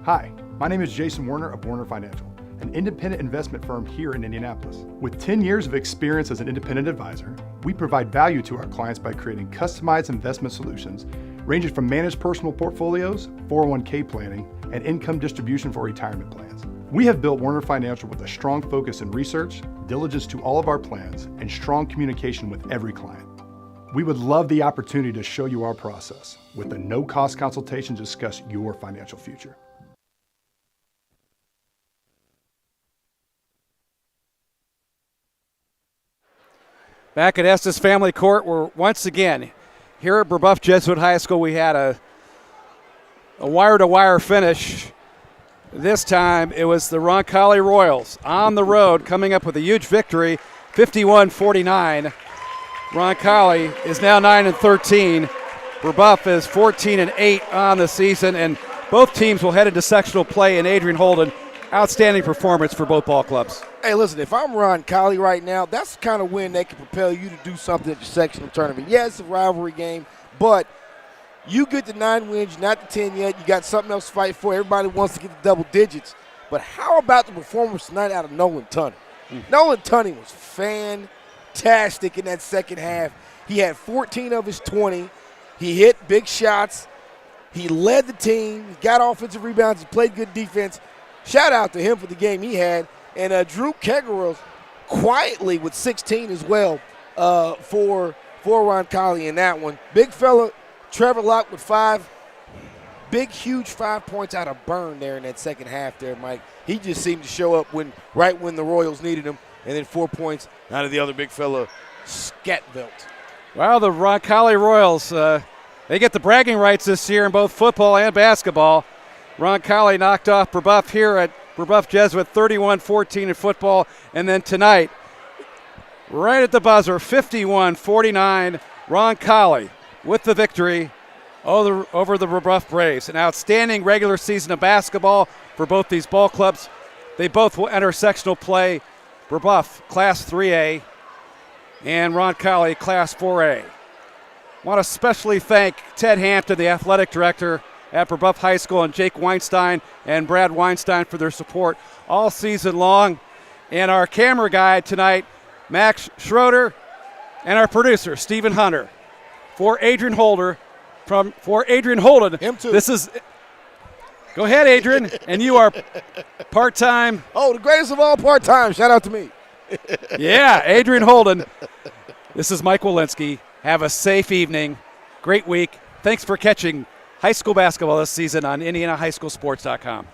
Hi, my name is Jason Warner of Warner Financial, an independent investment firm here in Indianapolis. With 10 years of experience as an independent advisor, we provide value to our clients by creating customized investment solutions ranging from managed personal portfolios, 401k planning, and income distribution for retirement plans. We have built Warner Financial with a strong focus in research, diligence to all of our plans, and strong communication with every client. We would love the opportunity to show you our process with a no-cost consultation to discuss your financial future. Back at Estes Family Court, we're once again here at Brebeuf Jesuit High School. We had a wire-to-wire finish. This time it was the Roncalli Royals on the road coming up with a huge victory, 51-49. Roncalli is now 9-13. Brebeuf is 14-8 on the season, and both teams will head into sectional play in Adrian Holden. Outstanding performance for both ball clubs. Hey, listen, if I'm Roncalli right now, that's the kind of win that can propel you to do something at your sectional tournament. Yeah, it's a rivalry game, but you get the 9 wins, not the 10 yet. You got something else to fight for. Everybody wants to get the double digits. But how about the performance tonight out of Nolan Tunney? Nolan Tunney was fantastic in that second half. He had 14 of his 20. He hit big shots. He led the team. He got offensive rebounds. He played good defense. shout out to him for the game he had. And Drew Kegerer quietly with 16 as well for Roncalli in that one. Big fella, Trevor Locke with 5. Big, huge 5 points out of burn there in that second half there, Mike. He just seemed to show up right when the Royals needed him. And then 4 points out of the other big fella, Skatvelt. Well, the Roncalli Royals, they get the bragging rights this year in both football and basketball. Roncalli knocked off Brebeuf here at Brebeuf Jesuit 31-14 in football. And then tonight, right at the buzzer, 51-49, Roncalli with the victory over the Brebeuf Braves. An outstanding regular season of basketball for both these ball clubs. They both will enter sectional play. Brebeuf, Class 3A, and Roncalli, Class 4A. I want to especially thank Ted Hampton, the athletic director at Brebeuf High School, and Jake Weinstein and Brad Weinstein for their support all season long. And our camera guy tonight, Max Schroeder, and our producer, Stephen Hunter. For Adrian Holden, him too. This is. Go ahead, Adrian, and you are part-time. Oh, the greatest of all part-time. Shout out to me. Yeah, Adrian Holden. This is Mike Walensky. Have a safe evening. Great week. Thanks for catching high school basketball this season on IndianaHighSchoolSports.com.